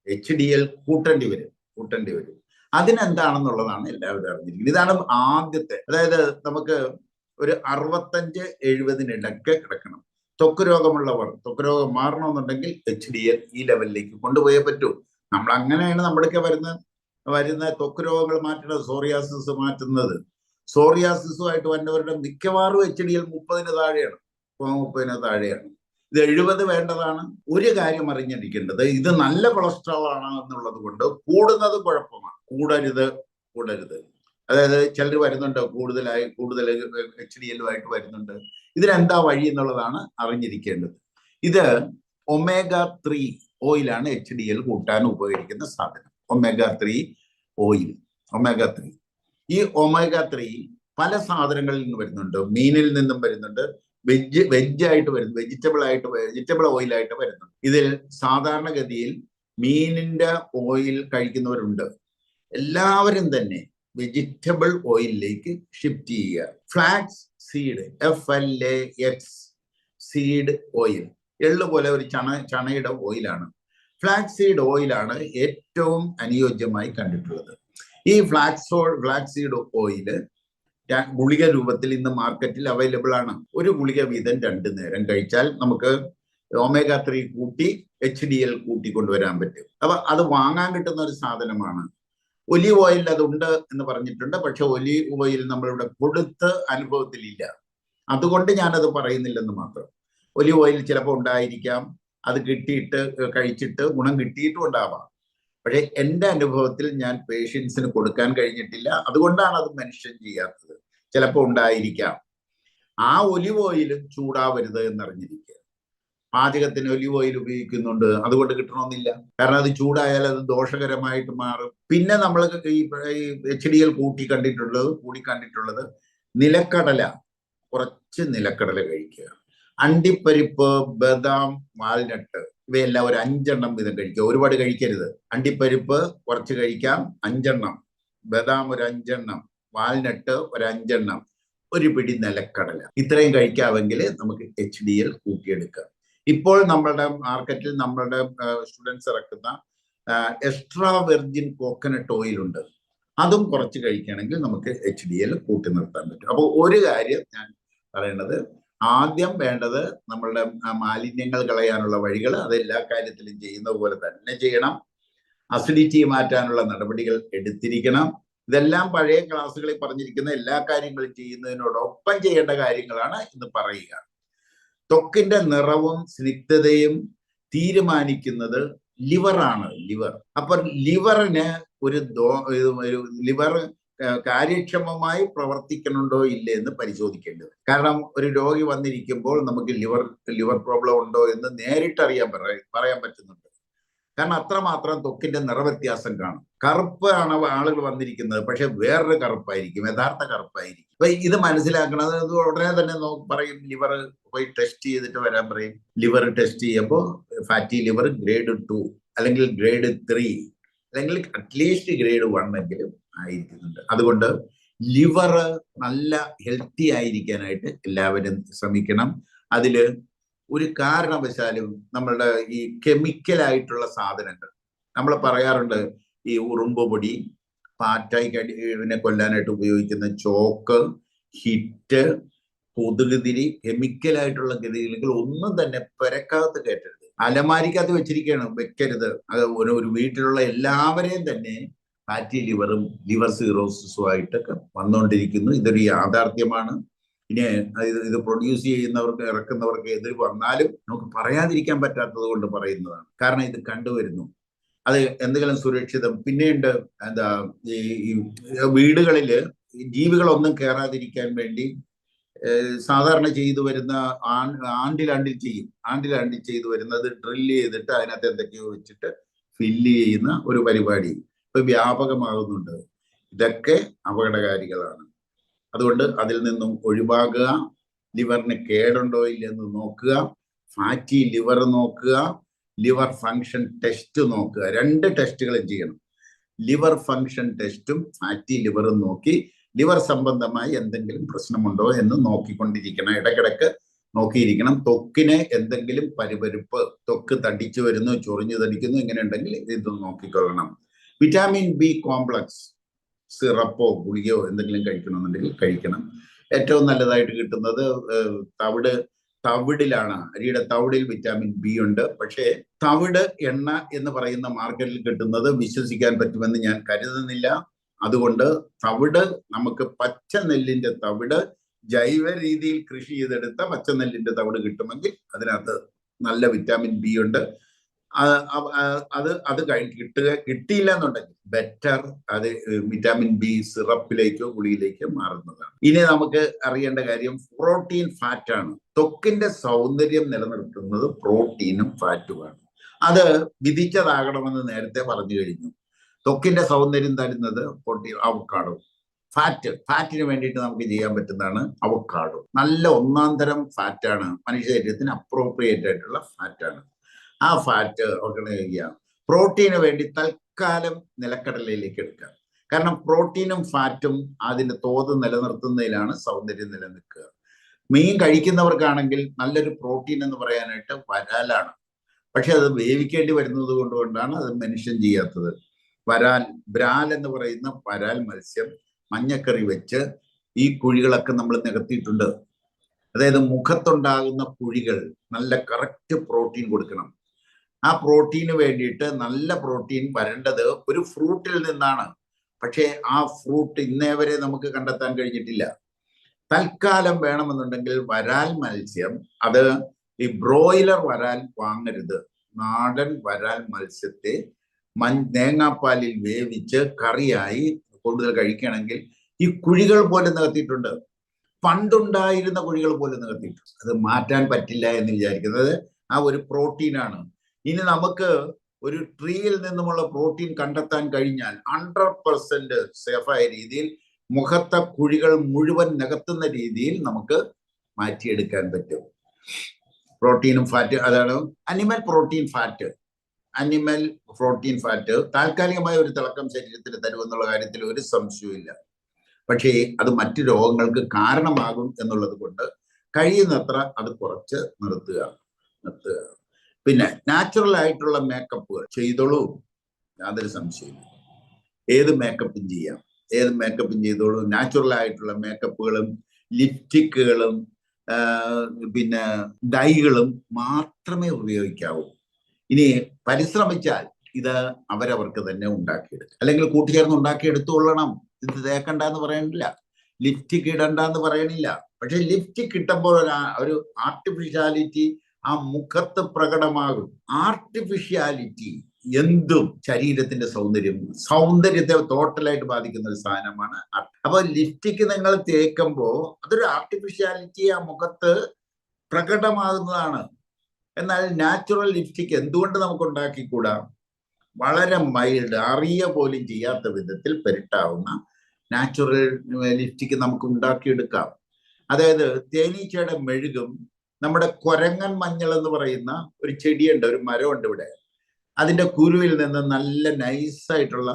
HDL കൂട്ടേണ്ടി വരും. അതിനെന്താണെന്നുള്ളതാണ് എല്ലാവരും അറിഞ്ഞിരിക്കുന്നത്. ഇതാണ് ആദ്യത്തെ. അതായത് നമുക്ക് ഒരു 65-70 കിടക്കണം. ത്വക്ക് രോഗമുള്ളവർ, ത്വക്ക് രോഗം മാറണമെന്നുണ്ടെങ്കിൽ HDL ഈ ലെവലിലേക്ക് കൊണ്ടുപോയേ പറ്റൂ. നമ്മൾ അങ്ങനെയാണ് നമ്മുടെയൊക്കെ വരുന്ന ത്വക്ക് രോഗങ്ങൾ മാറ്റുന്നത്, സോറിയാസിസ് മാറ്റുന്നത്. സോറിയാസിസുമായിട്ട് വന്നവരുടെ മിക്കവാറും HDL 30-ന് താഴെയാണ്, 30-ന് താഴെയാണ്. ഇത് 70 വേണ്ടതാണ്. ഒരു കാര്യം അറിഞ്ഞിരിക്കേണ്ടത്, ഇത് നല്ല കൊളസ്ട്രോൾ ആണ് എന്നുള്ളത് കൊണ്ട് കൂടുന്നത് കുഴപ്പമാണ്. കൂടരുത്. അതായത് ചിലർ വരുന്നുണ്ട്, കൂടുതൽ HDL-ആയിട്ട് വരുന്നുണ്ട്. ഇതിനെന്താ വഴി എന്നുള്ളതാണ് അറിഞ്ഞിരിക്കേണ്ടത്. ഇത് omega-3 ഓയിലാണ് HDL കൂട്ടാൻ ഉപയോഗിക്കുന്ന സാധനം. omega-3 oil. omega-3 ഈ omega-3 പല സാധനങ്ങളിൽ നിന്ന് വരുന്നുണ്ട്. മീനിൽ നിന്നും വരുന്നുണ്ട്, വെജായിട്ട് വരുന്നു, വെജിറ്റബിൾ ഓയിലായിട്ട് വരുന്നുണ്ട്. ഇതിൽ സാധാരണഗതിയിൽ മീനിന്റെ ഓയിൽ കഴിക്കുന്നവരുണ്ട്. എല്ലാവരും തന്നെ വെജിറ്റബിൾ ഓയിലിലേക്ക് ഷിഫ്റ്റ് ചെയ്യുക. Flax seed, FLAX seed oil, എള്ളു പോലെ ഒരു ചണയുടെ ഓയിലാണ്. ഫ്ലാക്സ് സീഡ് ഓയിലാണ് ഏറ്റവും അനുയോജ്യമായി കണ്ടിട്ടുള്ളത്. ഈ ഫ്ലാക്സ് സീഡ് ഓയില് ഗുളിക രൂപത്തിൽ ഇന്ന് മാർക്കറ്റിൽ അവൈലബിൾ ആണ്. ഒരു ഗുളിക വീതം 2 നേരം കഴിച്ചാൽ നമുക്ക് omega-3 കൂട്ടി HDL കൂട്ടിക്കൊണ്ടുവരാൻ പറ്റും. അപ്പൊ അത് വാങ്ങാൻ കിട്ടുന്ന ഒരു സാധനമാണ്. ഒലീവ് ഓയിൽ അതുണ്ട് എന്ന് പറഞ്ഞിട്ടുണ്ട്, പക്ഷെ ഒലീവ് ഓയിൽ നമ്മളിവിടെ കൊടുത്ത് അനുഭവത്തിലില്ല. അതുകൊണ്ട് ഞാനത് പറയുന്നില്ലെന്ന് മാത്രം. ഒലീവ് ഓയിൽ ചിലപ്പോൾ ഉണ്ടായിരിക്കാം, അത് കഴിച്ചിട്ട് ഗുണം കിട്ടിയിട്ടും ഉണ്ടാവാം. പക്ഷെ എൻ്റെ അനുഭവത്തിൽ ഞാൻ പേഷ്യൻസിന് കൊടുക്കാൻ കഴിഞ്ഞിട്ടില്ല. അതുകൊണ്ടാണ് അത് മെൻഷൻ ചെയ്യാത്തത്. ചിലപ്പോൾ ഉണ്ടായിരിക്കാം. ആ ഒലിവ് ഓയിലും ചൂടാവരുത് എന്നറിഞ്ഞിരിക്കുക. പാചകത്തിന് ഒലിവ് ഓയിൽ ഉപയോഗിക്കുന്നുണ്ട്, അതുകൊണ്ട് കിട്ടണമെന്നില്ല. കാരണം അത് ചൂടായാൽ അത് ദോഷകരമായിട്ട് മാറും. പിന്നെ നമ്മൾ ഈ HDL കൂടി കണ്ടിട്ടുള്ളത് നിലക്കടല, കുറച്ച് നിലക്കടല കഴിക്കുക. അണ്ടിപ്പരിപ്പ്, ബദാം, വാൽനട്ട് ഇവയെല്ലാം ഒരു 5 എണ്ണം വീതം കഴിക്കുക. ഒരുപാട് കഴിക്കരുത്. അണ്ടിപ്പരിപ്പ് കുറച്ച് കഴിക്കാം, 5 എണ്ണം. ബദാം ഒരു 5 എണ്ണം, വാൽനട്ട് ഒരു 5 എണ്ണം, ഒരു പിടി നിലക്കടല. ഇത്രയും കഴിക്കാമെങ്കിൽ നമുക്ക് HDL കൂട്ടിയെടുക്കാം. ഇപ്പോൾ നമ്മളുടെ മാർക്കറ്റിൽ നമ്മളുടെ സ്റ്റുഡൻസ് ഇറക്കുന്ന എക്സ്ട്രാ വെർജിൻ കോക്കനട്ട് ഓയിൽ ഉണ്ട്. അതും കുറച്ച് കഴിക്കുകയാണെങ്കിൽ നമുക്ക് HDL കൂട്ടി നിർത്താൻ പറ്റും. അപ്പോൾ ഒരു കാര്യം ഞാൻ പറയേണ്ടത്, ആദ്യം വേണ്ടത് നമ്മളുടെ മാലിന്യങ്ങൾ കളയാനുള്ള വഴികൾ, അതെല്ലാ കാര്യത്തിലും ചെയ്യുന്ന പോലെ തന്നെ ചെയ്യണം. അസിഡിറ്റി മാറ്റാനുള്ള നടപടികൾ എടുത്തിരിക്കണം. ഇതെല്ലാം പഴയ ക്ലാസ്സുകളിൽ പറഞ്ഞിരിക്കുന്ന എല്ലാ കാര്യങ്ങളും ചെയ്യുന്നതിനോടൊപ്പം ചെയ്യേണ്ട കാര്യങ്ങളാണ് ഇന്ന് പറയുക. ത്വക്കിന്റെ നിറവും സ്നിഗ്ധതയും തീരുമാനിക്കുന്നത് ലിവറാണ്. അപ്പൊ ലിവറിന് ലിവർ കാര്യക്ഷമമായി പ്രവർത്തിക്കണുണ്ടോ ഇല്ലേ എന്ന് പരിശോധിക്കേണ്ടത്. കാരണം ഒരു രോഗി വന്നിരിക്കുമ്പോൾ നമുക്ക് ലിവർ പ്രോബ്ലം ഉണ്ടോ എന്ന് നേരിട്ട് പറയാൻ പറ്റുന്നുണ്ട്. കാരണം അത്രമാത്രം ത്വക്കിന്റെ നിറവ്യത്യാസം കാണും. കറുപ്പാണ് ആളുകൾ വന്നിരിക്കുന്നത്, പക്ഷെ വേറൊരു കറുപ്പായിരിക്കും, യഥാർത്ഥ കറുപ്പായിരിക്കും. അപ്പൊ ഇത് മനസ്സിലാക്കണത് ഉടനെ തന്നെ പറയും, ലിവർ പോയി ടെസ്റ്റ് ചെയ്തിട്ട് വരാൻ പറയും. ലിവർ ടെസ്റ്റ് ചെയ്യുമ്പോൾ ഫാറ്റി ലിവർ ഗ്രേഡ് 2 അല്ലെങ്കിൽ ഗ്രേഡ് 3 അല്ലെങ്കിൽ അറ്റ്ലീസ്റ്റ് ഗ്രേഡ് 1 എങ്കിലും ആയിരിക്കുന്നുണ്ട്. അതുകൊണ്ട് ലിവർ നല്ല ഹെൽത്തി ആയിരിക്കാനായിട്ട് എല്ലാവരും ശ്രമിക്കണം. അതില് ഒരു കാരണവശാലും നമ്മളുടെ ഈ കെമിക്കലായിട്ടുള്ള സാധനങ്ങൾ, നമ്മൾ പറയാറുണ്ട്, ഈ ഉറുമ്പ് പൊടി, പാറ്റായിനെ കൊല്ലാനായിട്ട് ഉപയോഗിക്കുന്ന ചോക്ക്, ഹിറ്റ്, കൊതുകുതിരി, കെമിക്കലായിട്ടുള്ള ഗതികൾ ഒന്നും തന്നെ പെരക്കകത്ത് കയറ്റരുത്. അലമാരിക്കകത്ത് വെക്കരുത്. അത് ഒരു വീട്ടിലുള്ള എല്ലാവരെയും തന്നെ ഫാറ്റി ലിവറും ലിവർ സിറോസിസും ആയിട്ടൊക്കെ വന്നുകൊണ്ടിരിക്കുന്നു. ഇതൊരു യാഥാർത്ഥ്യമാണ്. ഇനി ഇത് പ്രൊഡ്യൂസ് ചെയ്യുന്നവർക്ക്, ഇറക്കുന്നവർക്ക് എതിര് വന്നാലും നമുക്ക് പറയാതിരിക്കാൻ പറ്റാത്തത് കൊണ്ട് പറയുന്നതാണ്. കാരണം ഇത് കണ്ടുവരുന്നു. അത് എന്തെങ്കിലും സുരക്ഷിതം. പിന്നെയുണ്ട് എന്താ ഈ വീടുകളില് ജീവികളൊന്നും കയറാതിരിക്കാൻ വേണ്ടി സാധാരണ ചെയ്തു വരുന്ന ആണ്ടിലാണ്ടിൽ ചെയ്തു വരുന്നത് ഡ്രില്ല് ചെയ്തിട്ട് അതിനകത്ത് എന്തൊക്കെയോ വെച്ചിട്ട് ഫില്ല് ചെയ്യുന്ന ഒരു പരിപാടി ഇപ്പൊ വ്യാപകമാകുന്നുണ്ട്. ഇതൊക്കെ അപകടകാരികളാണ്. അതുകൊണ്ട് അതിൽ നിന്നും ഒഴിവാക്കുക. ലിവറിന് കേടുണ്ടോ ഇല്ലെന്ന് നോക്കുക. ഫാറ്റി ലിവർ നോക്കുക. ലിവർ ഫങ്ഷൻ ടെസ്റ്റ് നോക്കുക. 2 ടെസ്റ്റുകളും ചെയ്യണം. ലിവർ ഫങ്ഷൻ ടെസ്റ്റും ഫാറ്റി ലിവറും നോക്കി ലിവർ സംബന്ധമായി എന്തെങ്കിലും പ്രശ്നമുണ്ടോ എന്ന് നോക്കിക്കൊണ്ടിരിക്കണം. ഇടയ്ക്കിടയ്ക്ക് നോക്കിയിരിക്കണം. ത്വക്കിന് എന്തെങ്കിലും പരിപരുപ്പ്, ത്വക്ക് തടിച്ചു വരുന്നു, ചൊറിഞ്ഞു തടിക്കുന്നു, ഇങ്ങനെ ഉണ്ടെങ്കിൽ ഇത് നോക്കിക്കൊള്ളണം. വിറ്റാമിൻ ബി കോംപ്ലക്സ് സിറപ്പോ ഗുളികയോ എന്തെങ്കിലും കഴിക്കണമെന്നുണ്ടെങ്കിൽ കഴിക്കണം. ഏറ്റവും നല്ലതായിട്ട് കിട്ടുന്നത് തവിടിലാണ്. അരിയുടെ തവിടിൽ വിറ്റാമിൻ ബി ഉണ്ട്. പക്ഷേ തവിട് എണ്ണ എന്ന് പറയുന്ന മാർക്കറ്റിൽ കിട്ടുന്നത് വിശ്വസിക്കാൻ പറ്റുമെന്ന് ഞാൻ കരുതുന്നില്ല. അതുകൊണ്ട് തവിട് നമുക്ക് പച്ചനെല്ലിന്റെ തവിട് ജൈവ രീതിയിൽ കൃഷി ചെയ്തെടുത്ത പച്ചനെല്ലിന്റെ തവിട് കിട്ടുമെങ്കിൽ അതിനകത്ത് നല്ല വിറ്റാമിൻ ബി ഉണ്ട്. അത് കിട്ടിയില്ല എന്നുണ്ടെങ്കിൽ ബെറ്റർ അത് വിറ്റാമിൻ ബി സിറപ്പിലേക്കോ ഗുളിയിലേക്കോ മാറുന്നതാണ്. ഇനി നമുക്ക് അറിയേണ്ട കാര്യം പ്രോട്ടീൻ ഫാറ്റ് ആണ്. ത്വക്കിന്റെ സൗന്ദര്യം നിലനിർത്തുന്നത് പ്രോട്ടീനും ഫാറ്റുമാണ്. അത് വിധിച്ചതാകണമെന്ന് നേരത്തെ പറഞ്ഞു കഴിഞ്ഞു. ത്വക്കിന്റെ സൗന്ദര്യം തരുന്നത് പ്രോട്ടീൻ, അവക്കാഡോ. ഫാറ്റിന് വേണ്ടിയിട്ട് നമുക്ക് ചെയ്യാൻ പറ്റുന്നതാണ് അവക്കാഡോ. നല്ല 1-ാം തരം ഫാറ്റാണ്. മനുഷ്യ ശരീരത്തിന് അപ്രോപ്രിയേറ്റ് ആയിട്ടുള്ള ഫാറ്റാണ്. ആ ഫാറ്റ് ചെയ്യുക. പ്രോട്ടീന് വേണ്ടി തൽക്കാലം നിലക്കടലയിലേക്ക് എടുക്കുക. കാരണം പ്രോട്ടീനും ഫാറ്റും അതിന്റെ തോത് നിലനിർത്തുന്നതിലാണ് സൗന്ദര്യം നിലനിൽക്കുക. മീൻ കഴിക്കുന്നവർക്കാണെങ്കിൽ നല്ലൊരു പ്രോട്ടീൻ എന്ന് പറയാനായിട്ട് വരാലാണ്. പക്ഷെ അത് വേവിക്കേണ്ടി വരുന്നത് കൊണ്ടാണ് അത് മനുഷ്യൻ ചെയ്യാത്തത്. ബ്രാൽ എന്ന് പറയുന്ന വരാൽ മത്സ്യം മഞ്ഞക്കറി വെച്ച് ഈ കുഴികളൊക്കെ നമ്മൾ നികത്തിയിട്ടുണ്ട്. അതായത് മുഖത്തുണ്ടാകുന്ന കുഴികൾ നല്ല കറക്റ്റ് പ്രോട്ടീൻ കൊടുക്കണം. ആ പ്രോട്ടീന് വേണ്ടിയിട്ട് നല്ല പ്രോട്ടീൻ വരേണ്ടത് ഒരു ഫ്രൂട്ടിൽ നിന്നാണ്. പക്ഷേ ആ ഫ്രൂട്ട് ഇന്നേ വരെ നമുക്ക് കണ്ടെത്താൻ കഴിഞ്ഞിട്ടില്ല. തൽക്കാലം വേണമെന്നുണ്ടെങ്കിൽ വരാൽ മത്സ്യം, അത് ഈ ബ്രോയിലർ വരാൽ വാങ്ങരുത്. നാടൻ വരാൽ മത്സ്യത്തെ തേങ്ങാപ്പാലിൽ വേവിച്ച് കറിയായി കൂടുതൽ കഴിക്കുകയാണെങ്കിൽ ഈ കുഴികൾ പോലെ നികത്തിയിട്ടുണ്ട്. പണ്ടുണ്ടായിരുന്ന കുഴികൾ പോലെ നികത്തിയിട്ടുണ്ട്. അത് മാറ്റാൻ പറ്റില്ല എന്ന് വിചാരിക്കുന്നത് ആ ഒരു പ്രോട്ടീനാണ്. ഇനി നമുക്ക് ഒരു ട്രീയിൽ നിന്നുമുള്ള പ്രോട്ടീൻ കണ്ടെത്താൻ കഴിഞ്ഞാൽ 100% സേഫായ രീതിയിൽ മുഖത്തെ കുഴികൾ മുഴുവൻ നികത്തുന്ന രീതിയിൽ നമുക്ക് മാറ്റിയെടുക്കാൻ പറ്റും. പ്രോട്ടീനും ഫാറ്റ്, അതാണ് അനിമൽ പ്രോട്ടീൻ ഫാറ്റ് താൽക്കാലികമായ ഒരു തിളക്കം ശരീരത്തിന് തരുമെന്നുള്ള കാര്യത്തിൽ ഒരു സംശയവുമില്ല. പക്ഷേ അത് മറ്റു രോഗങ്ങൾക്ക് കാരണമാകും എന്നുള്ളത് കൊണ്ട് കഴിയുന്നത്ര അത് കുറച്ച് നിർത്തുക. പിന്നെ നാച്ചുറൽ ആയിട്ടുള്ള മേക്കപ്പുകൾ ചെയ്തോളൂ, യാതൊരു സംശയമില്ല. ഏത് മേക്കപ്പും ചെയ്തോളൂ. നാച്ചുറൽ ആയിട്ടുള്ള മേക്കപ്പുകളും ലിപ്സ്റ്റിക്കുകളും പിന്നെ ഡൈകളും മാത്രമേ ഉപയോഗിക്കാവൂ. ഇനി പരിശ്രമിച്ചാൽ ഇത് അവരവർക്ക് തന്നെ ഉണ്ടാക്കിയെടുക്കും. അല്ലെങ്കിൽ കൂട്ടുചേർന്ന് ഉണ്ടാക്കിയെടുത്തുകൊള്ളണം. ഇത് തേക്കണ്ട എന്ന് പറയണില്ല, ലിപ്സ്റ്റിക് ഇടണ്ട എന്ന് പറയണില്ല. പക്ഷെ ലിപ്സ്റ്റിക് ഇട്ടുമ്പോൾ ഒരു ആർട്ടിഫിഷ്യാലിറ്റി ആ മുഖത്ത് പ്രകടമാകും. ആർട്ടിഫിഷ്യാലിറ്റി എന്തും ശരീരത്തിന്റെ സൗന്ദര്യത്തെ ടോട്ടലായിട്ട് ബാധിക്കുന്ന ഒരു സാധനമാണ്. അപ്പൊ ലിപ്സ്റ്റിക് നിങ്ങൾ തേക്കുമ്പോൾ അതൊരു ആർട്ടിഫിഷ്യാലിറ്റി ആ മുഖത്ത് പ്രകടമാകുന്നതാണ്. എന്നാൽ നാച്ചുറൽ ലിപ്സ്റ്റിക് എന്തുകൊണ്ട് നമുക്ക് ഉണ്ടാക്കിക്കൂടാ? വളരെ മൈൽഡ്, അറിയ പോലും ചെയ്യാത്ത വിധത്തിൽ പെരുട്ടാവുന്ന നാച്ചുറൽ ലിപ്സ്റ്റിക് നമുക്ക് ഉണ്ടാക്കിയെടുക്കാം. അതായത് തേനീച്ചയുടെ മെഴുകും നമ്മുടെ കൊരങ്ങൻ മഞ്ഞൾ എന്ന് പറയുന്ന ഒരു ചെടിയുണ്ട്, ഒരു മരമുണ്ട് ഇവിടെ. അതിന്റെ കുരുവിൽ നിന്ന് നല്ല നൈസായിട്ടുള്ള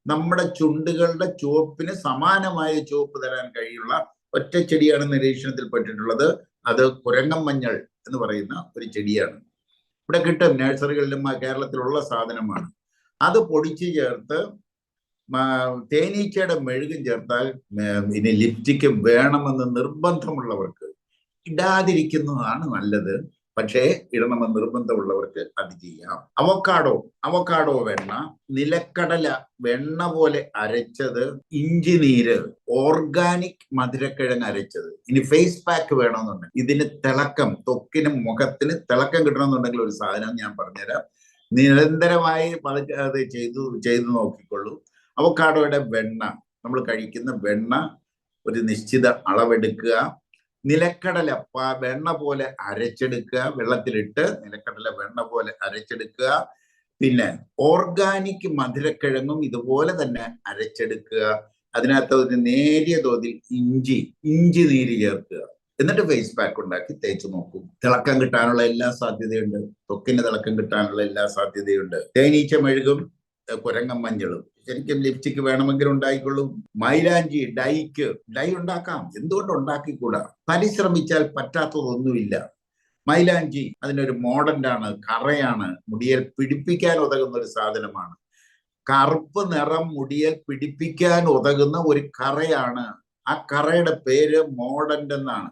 നമ്മുടെ ചുണ്ടുകളുടെ ചുവപ്പിന് സമാനമായ ചുവപ്പ് തരാൻ കഴിയുള്ള ഒറ്റ ചെടിയാണ് നിരീക്ഷണത്തിൽപ്പെട്ടിട്ടുള്ളത്. അത് കുരങ്ങൻ മഞ്ഞൾ എന്ന് പറയുന്ന ഒരു ചെടിയാണ്. ഇവിടെ കിട്ടും, നഴ്സറികളിലും കേരളത്തിലുള്ള സാധനമാണ്. അത് പൊടിച്ച് ചേർത്ത് തേനീച്ചയുടെ മെഴുകും ചേർത്താൽ ഇനി ലിപ്സ്റ്റിക് വേണമെന്ന് നിർബന്ധമുള്ളവർക്ക് ഇടാതിരിക്കുന്നതാണ് നല്ലത്. പക്ഷേ ഇടണമെന്ന് നിർബന്ധമുള്ളവർക്ക് അത് ചെയ്യാം. അവക്കാഡോ വെണ്ണ, നിലക്കടല വെണ്ണ പോലെ അരച്ചത്, ഇഞ്ചി നീര്, ഓർഗാനിക് മധുരക്കിഴങ്ങ് അരച്ചത്. ഇനി ഫേസ് പാക്ക് വേണമെന്നുണ്ടെങ്കിൽ ഇതിന് തിളക്കം, ത്വക്കിനും മുഖത്തിന് തിളക്കം കിട്ടണമെന്നുണ്ടെങ്കിൽ ഒരു സാധനം ഞാൻ പറഞ്ഞുതരാം. നിരന്തരമായി അത് ചെയ്തു നോക്കിക്കൊള്ളൂ. അവക്കാഡോയുടെ വെണ്ണ, നമ്മൾ കഴിക്കുന്ന വെണ്ണ ഒരു നിശ്ചിത അളവെടുക്കുക. നിലക്കടല വെണ്ണ പോലെ അരച്ചെടുക്കുക, വെള്ളത്തിലിട്ട് നിലക്കടല വെണ്ണ പോലെ അരച്ചെടുക്കുക. പിന്നെ ഓർഗാനിക് മധുരക്കിഴങ്ങും ഇതുപോലെ തന്നെ അരച്ചെടുക്കുക. അതിനകത്ത് ഒരു നേരിയ തോതിൽ ഇഞ്ചി നീര് ചേർക്കുക. എന്നിട്ട് ഫേസ് പാക്ക് ഉണ്ടാക്കി തേച്ച് നോക്കും. തിളക്കം കിട്ടാനുള്ള എല്ലാ സാധ്യതയുണ്ട്. ത്വക്കിന് തിളക്കം കിട്ടാനുള്ള എല്ലാ സാധ്യതയുണ്ട്. തേനീച്ച മെഴുകും കുരങ്ങൻ മഞ്ഞളും ശരിക്കും ലിപ്സ്റ്റിക് വേണമെങ്കിൽ ഉണ്ടായിക്കൊള്ളും. മൈലാഞ്ചി ഡൈ ഉണ്ടാക്കാം. എന്തുകൊണ്ട് ഉണ്ടാക്കിക്കൂടാ? പരിശ്രമിച്ചാൽ പറ്റാത്തതൊന്നുമില്ല. മൈലാഞ്ചി അതിനൊരു മോഡന്റാണ്, കറയാണ്, മുടിയിൽ പിടിപ്പിക്കാൻ ഉതകുന്ന ഒരു സാധനമാണ്. കറുപ്പ് നിറം മുടിയിൽ പിടിപ്പിക്കാൻ ഉതകുന്ന ഒരു കറയാണ്. ആ കറയുടെ പേര് മോഡന്റ് എന്നാണ്.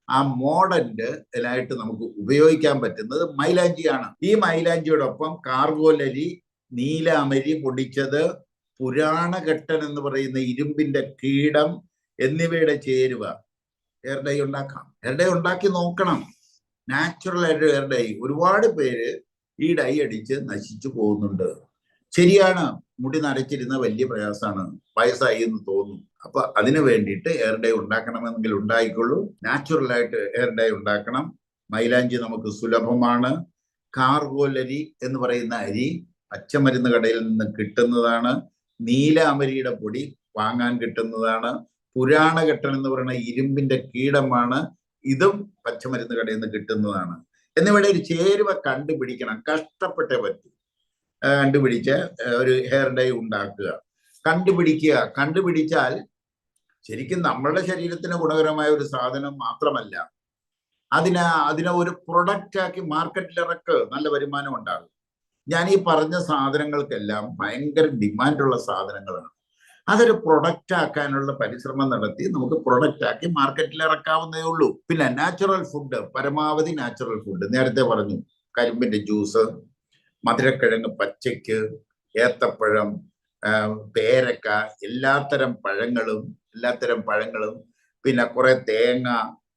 ആ മോഡന്റായിട്ട് നമുക്ക് ഉപയോഗിക്കാൻ പറ്റുന്നത് മൈലാഞ്ചിയാണ്. ഈ മൈലാഞ്ചിയോടൊപ്പം കാർഗോലരി, നീലാമരി പൊടിച്ചത്, പുരാണഘട്ടൻ എന്ന് പറയുന്ന ഇരുമ്പിന്റെ കീടം എന്നിവയുടെ ചേരുവ ഹെയർ ഡൈ ഉണ്ടാക്കാം. ഹെയർ ഡൈ ഉണ്ടാക്കി നോക്കണം. നാച്ചുറൽ ആയിട്ട് ഹെയർ ഡൈ ഒരുപാട് പേര് ഈ ഡൈ അടിച്ച് നശിച്ചു പോകുന്നുണ്ട്. ശരിയാണ്, മുടി നരച്ചിരുന്ന വലിയ പ്രയാസമാണ്, വയസ്സായി എന്ന് തോന്നും. അപ്പൊ അതിനു വേണ്ടിയിട്ട് ഹെയർ ഡൈ ഉണ്ടാക്കണമെങ്കിൽ ഉണ്ടായിക്കൊള്ളൂ. നാച്ചുറൽ ആയിട്ട് ഹെയർ ഡൈ ഉണ്ടാക്കണം. മൈലാഞ്ചി നമുക്ക് സുലഭമാണ്. കാർഗോലരി എന്ന് പറയുന്ന അരി പച്ചമരുന്ന് കടയിൽ നിന്ന് കിട്ടുന്നതാണ്. നീലാമരിയുടെ പൊടി വാങ്ങാൻ കിട്ടുന്നതാണ്. പുരാണഘട്ടൻ എന്ന് പറയുന്ന ഇരുമ്പിന്റെ കീടമാണ്, ഇതും പച്ചമരുന്ന് കടയിൽ നിന്ന് കിട്ടുന്നതാണ്. എന്നിവിടെ ഒരു ചേരുവ കണ്ടുപിടിക്കണം, കഷ്ടപ്പെട്ടേ പറ്റൂ. കണ്ടുപിടിച്ച് ഒരു ഹെയർ ഡൈ ഉണ്ടാക്കുക. കണ്ടുപിടിച്ചാൽ ശരിക്കും നമ്മളുടെ ശരീരത്തിന് ഗുണകരമായ ഒരു സാധനം മാത്രമല്ല, അതിനെ ഒരു പ്രൊഡക്റ്റ് ആക്കി മാർക്കറ്റിൽ ഇറക്കുക, നല്ല വരുമാനം ഉണ്ടാകും. ഞാൻ ഈ പറഞ്ഞ സാധനങ്ങൾക്കെല്ലാം ഭയങ്കര ഡിമാൻഡുള്ള സാധനങ്ങളാണ്. അതൊരു പ്രൊഡക്റ്റ് ആക്കാനുള്ള പരിശ്രമം നടത്തി നമുക്ക് പ്രൊഡക്റ്റ് ആക്കി മാർക്കറ്റിൽ ഇറക്കാവുന്നതേ ഉള്ളൂ. പിന്നെ നാച്ചുറൽ ഫുഡ്, പരമാവധി നാച്ചുറൽ ഫുഡ്. നേരത്തെ പറഞ്ഞു, കരിമ്പിന്റെ ജ്യൂസ്, മധുരക്കിഴങ്ങ് പച്ചയ്ക്ക്, ഏത്തപ്പഴം, പേരക്ക, എല്ലാത്തരം പഴങ്ങളും, പിന്നെ കുറെ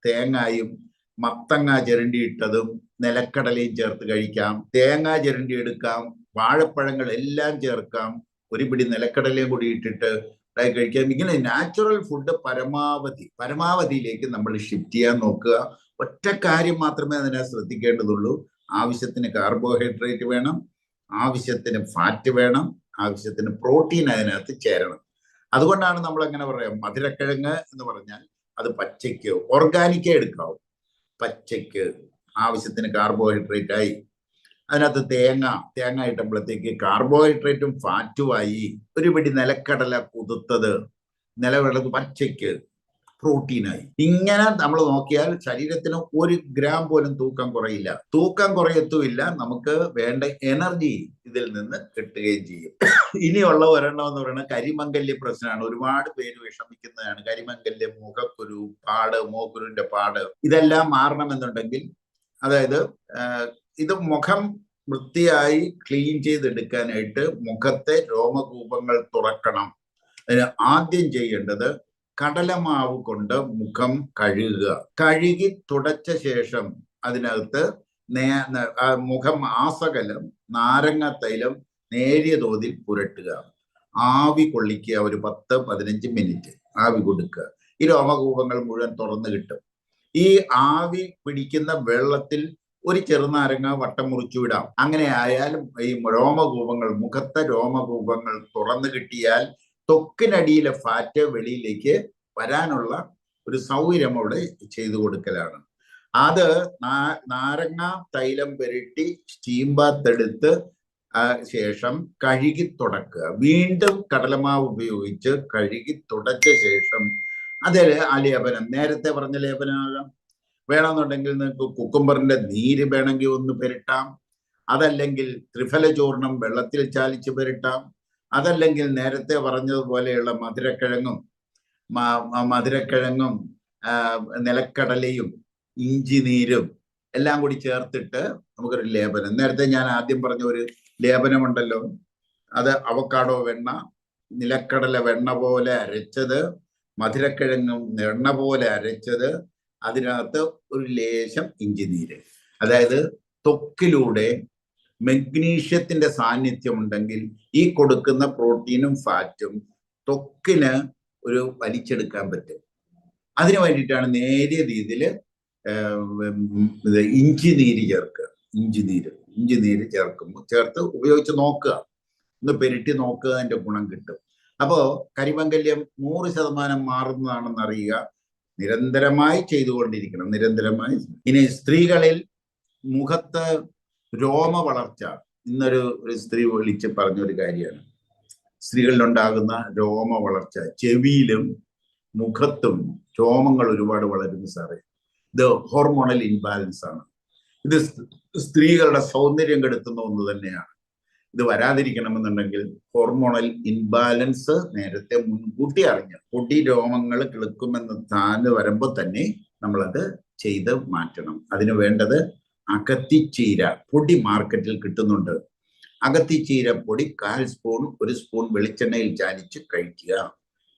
തേങ്ങായും മത്തങ്ങ ചിരണ്ടിയിട്ടതും നിലക്കടലയും ചേർത്ത് കഴിക്കാം. തേങ്ങ ചിരണ്ടി എടുക്കാം, വാഴപ്പഴങ്ങൾ എല്ലാം ചേർക്കാം, ഒരു പിടി നിലക്കടലയും കൂടി ഇട്ടിട്ട് കഴിക്കാം. ഇങ്ങനെ നാച്ചുറൽ ഫുഡ് പരമാവധിയിലേക്ക് നമ്മൾ ഷിഫ്റ്റ് ചെയ്യാൻ നോക്കുക. ഒറ്റ കാര്യം മാത്രമേ അതിനെ ശ്രദ്ധിക്കേണ്ടതുള്ളൂ. ആവശ്യത്തിന് കാർബോഹൈഡ്രേറ്റ് വേണം, ആവശ്യത്തിന് ഫാറ്റ് വേണം, ആവശ്യത്തിന് പ്രോട്ടീൻ അതിനകത്ത് ചേരണം. അതുകൊണ്ടാണ് നമ്മൾ എങ്ങനെ പറയാം, മധുരക്കിഴങ്ങ് എന്ന് പറഞ്ഞാൽ അത് പച്ചയ്ക്ക് ഓർഗാനിക്കേ എടുക്കാവൂ. പച്ചയ്ക്ക് ആവശ്യത്തിന് കാർബോഹൈഡ്രേറ്റ് ആയി. അതിനകത്ത് തേങ്ങ ഇട്ടപ്പോഴത്തേക്ക് കാർബോഹൈഡ്രേറ്റും ഫാറ്റുമായി. ഒരു പിടി നിലക്കടല കുതിർത്തത്, നിലവിളക്ക് പച്ചയ്ക്ക് പ്രോട്ടീനായി. ഇങ്ങനെ നമ്മൾ നോക്കിയാൽ ശരീരത്തിന് 1 ഗ്രാം പോലും തൂക്കം കുറയത്തുമില്ല. നമുക്ക് വേണ്ട എനർജി ഇതിൽ നിന്ന് കിട്ടുകയും ചെയ്യും. ഇനിയുള്ള ഒരെണ്ണം എന്ന് പറയുന്നത് കരിമംഗല്യ പ്രശ്നമാണ്. ഒരുപാട് പേര് വിഷമിക്കുന്നതാണ്. കരിമംഗല്യം, മുഖക്കുരു, മോക്കുരുവിന്റെ പാട്, ഇതെല്ലാം മാറണമെന്നുണ്ടെങ്കിൽ, അതായത് ഇത് മുഖം വൃത്തിയായി ക്ലീൻ ചെയ്തെടുക്കാനായിട്ട് മുഖത്തെ രോമകൂപങ്ങൾ തുറക്കണം. അതിന് ആദ്യം ചെയ്യേണ്ടത് കടലമാവ് കൊണ്ട് മുഖം കഴുകി തുടച്ച ശേഷം അതിനകത്ത് മുഖം ആസകലം നാരങ്ങ തൈലം നേരിയ തോതിൽ പുരട്ടുക. ആവി കൊള്ളിക്കുക, ഒരു 10-15 മിനിറ്റ് ആവി കൊടുക്കുക. ഈ രോമകൂപങ്ങൾ മുഴുവൻ തുറന്നു കിട്ടും. ഈ ആവി പിടിക്കുന്ന വെള്ളത്തിൽ ഒരു ചെറുനാരങ്ങ വട്ടം മുറിച്ചു വിടാം. അങ്ങനെ ആയാലും ഈ മുഖത്തെ രോമകൂപങ്ങൾ തുറന്നു കിട്ടിയാൽ ത്വക്കിനടിയിലെ ഫാറ്റ് വെളിയിലേക്ക് വരാനുള്ള ഒരു സൗകര്യം അവിടെ ചെയ്തു കൊടുക്കലാണ്. അത് നാരങ്ങ തൈലം പുരട്ടി സ്റ്റീം ബാത്ത് എടുത്ത് ശേഷം കഴുകി തുടക്കുക. വീണ്ടും കടലമാവ് ഉപയോഗിച്ച് കഴുകി തുടച്ച ശേഷം അതിൽ ആ ലേപനം, നേരത്തെ പറഞ്ഞ ലേപനമാകാം. വേണമെന്നുണ്ടെങ്കിൽ നിങ്ങൾക്ക് കുക്കുംബറിന്റെ നീര് വേണമെങ്കിൽ ഒന്ന് പുരട്ടാം. അതല്ലെങ്കിൽ ത്രിഫല ചൂർണം വെള്ളത്തിൽ ചാലിച്ച് പുരട്ടാം. അതല്ലെങ്കിൽ നേരത്തെ പറഞ്ഞതുപോലെയുള്ള മധുരക്കിഴങ്ങും നിലക്കടലയും ഇഞ്ചി നീരും എല്ലാം കൂടി ചേർത്തിട്ട് നമുക്കൊരു ലേപനം. നേരത്തെ ഞാൻ ആദ്യം പറഞ്ഞ ഒരു ലേപനമുണ്ടല്ലോ, അത് അവക്കാഡോ വെണ്ണ, നിലക്കടല വെണ്ണ പോലെ അരച്ചത്, മധുരക്കിഴങ്ങും എണ്ണ പോലെ അരച്ചത്, അതിനകത്ത് ഒരു ലേശം ഇഞ്ചി നീര്. അതായത് ത്വക്കിലൂടെ മഗ്നീഷ്യത്തിന്റെ സാന്നിധ്യം ഉണ്ടെങ്കിൽ ഈ കൊടുക്കുന്ന പ്രോട്ടീനും ഫാറ്റും ത്വക്കിന് ഒരു വലിച്ചെടുക്കാൻ പറ്റും. അതിനു വേണ്ടിയിട്ടാണ് നേരിയ രീതിയിൽ ഇഞ്ചി നീര് ചേർക്കുക. ഇഞ്ചി നീര് ചേർത്ത് ഉപയോഗിച്ച് നോക്കുക, ഒന്ന് പെരുട്ടി നോക്കുക, അതിന്റെ ഗുണം കിട്ടും. അപ്പോ കരിമംഗല്യം 100% മാറുന്നതാണെന്ന് അറിയുക. നിരന്തരമായി ചെയ്തുകൊണ്ടിരിക്കണം, നിരന്തരമായി. ഇനി സ്ത്രീകളിൽ മുഖത്ത് രോമ വളർച്ച, ഇന്നൊരു സ്ത്രീ വിളിച്ച് പറഞ്ഞൊരു കാര്യമാണ്. സ്ത്രീകളിലുണ്ടാകുന്ന രോമ വളർച്ച, ചെവിയിലും മുഖത്തും രോമങ്ങൾ ഒരുപാട് വളരുന്നു സാറേ. ഇത് ഹോർമോണൽ ഇൻബാലൻസ് ആണ്. ഇത് സ്ത്രീകളുടെ സൗന്ദര്യം കെടുത്തുന്ന ഒന്ന് തന്നെയാണ്. ഇത് വരാതിരിക്കണമെന്നുണ്ടെങ്കിൽ ഹോർമോണൽ ഇൻബാലൻസ് നേരത്തെ മുൻകൂട്ടി അറിഞ്ഞ് പൊടി രോമങ്ങൾ കിളുക്കുമെന്ന് താന്ന് വരുമ്പോൾ തന്നെ നമ്മളത് ചെയ്ത് മാറ്റണം. അതിന് വേണ്ടത് അകത്തിച്ചീര പൊടി മാർക്കറ്റിൽ കിട്ടുന്നുണ്ട്. അകത്തിച്ചീര പൊടി 1/4 സ്പൂൺ 1 സ്പൂൺ വെളിച്ചെണ്ണയിൽ ചാലിച്ച് കഴിക്കുക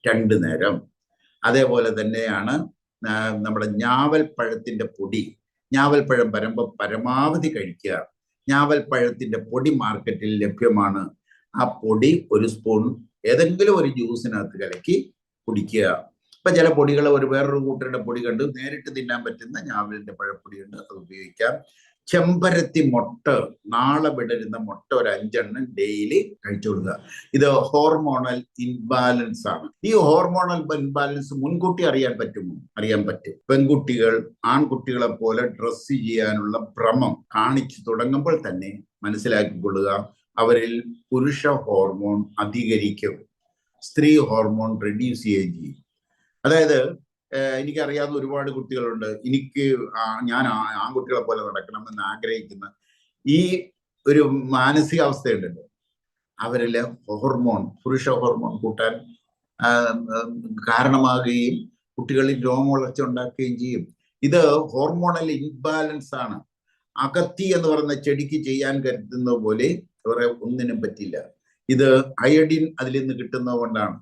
2 നേരം. അതേപോലെ തന്നെയാണ് നമ്മുടെ ഞാവൽപ്പഴത്തിന്റെ പൊടി. ഞാവൽപ്പഴം വരുമ്പോൾ പരമാവധി കഴിക്കുക. ഞാവൽപ്പഴത്തിന്റെ പൊടി മാർക്കറ്റിൽ ലഭ്യമാണ്. ആ പൊടി 1 സ്പൂൺ ഏതെങ്കിലും ഒരു ജ്യൂസിനകത്ത് കലക്കി കുടിക്കുക. ഇപ്പൊ ചില പൊടികൾ വേറൊരു കൂട്ടരുടെ പൊടി കണ്ട് നേരിട്ട് തിന്നാൻ പറ്റുന്ന ഞാവലിന്റെ പഴപ്പൊടിയുണ്ട്, അത് ഉപയോഗിക്കാം. ചെമ്പരത്തി മുട്ട, നാളെ വിടരുന്ന മുട്ട ഒരു 5 എണ്ണം ഡെയിലി കഴിച്ചു കൊടുക്കുക. ഇത് ഹോർമോണൽ ഇൻബാലൻസ് ആണ്. ഈ ഹോർമോണൽ ഇൻബാലൻസ് മുൻകൂട്ടി അറിയാൻ പറ്റുമോ? അറിയാൻ പറ്റും. പെൺകുട്ടികൾ ആൺകുട്ടികളെ പോലെ ഡ്രസ് ചെയ്യാനുള്ള ഭ്രമം കാണിച്ചു തുടങ്ങുമ്പോൾ തന്നെ മനസ്സിലാക്കിക്കൊള്ളുക, അവരിൽ പുരുഷ ഹോർമോൺ അധികരിക്കും, സ്ത്രീ ഹോർമോൺ റെഡ്യൂസ് ചെയ്യുകയും ചെയ്യും. അതായത് എനിക്കറിയാവുന്ന ഒരുപാട് കുട്ടികളുണ്ട്, ഞാൻ ആൺകുട്ടികളെ പോലെ നടക്കണമെന്ന് ആഗ്രഹിക്കുന്ന ഈ ഒരു മാനസികാവസ്ഥയുണ്ടല്ലോ, അവരിലെ പുരുഷ ഹോർമോൺ കൂട്ടാൻ കാരണമാകുകയും കുട്ടികളിൽ രോമവളർച്ച ഉണ്ടാക്കുകയും ചെയ്യും. ഇത് ഹോർമോണൽ ഇൻബാലൻസ് ആണ്. അകത്തി എന്ന് പറയുന്ന ചെടിക്ക് ചെയ്യാൻ കരുതുന്ന പോലെ വേറെ ഒന്നിനും പറ്റില്ല. ഇത് അയഡിൻ അതിൽ നിന്ന് കിട്ടുന്നത് കൊണ്ടാണ്.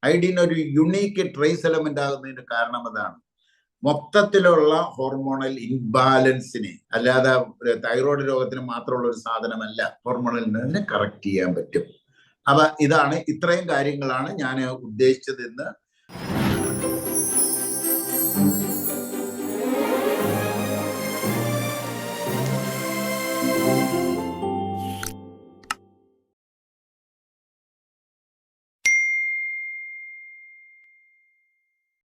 അയഡിൻ ഒരു യുണീക്ക് ട്രേസ് എലമെന്റ് ആകുന്നതിന് കാരണം അതാണ്. മൊത്തത്തിലുള്ള ഹോർമോണൽ ഇൻബാലൻസിനെ, അല്ലാതെ തൈറോയ്ഡ് രോഗത്തിന് മാത്രമുള്ള ഒരു സാധനമല്ല, ഹോർമോണൽ കറക്റ്റ് ചെയ്യാൻ പറ്റും. അപ്പൊ ഇത്രയും കാര്യങ്ങളാണ് ഞാൻ ഉദ്ദേശിച്ചതെന്ന്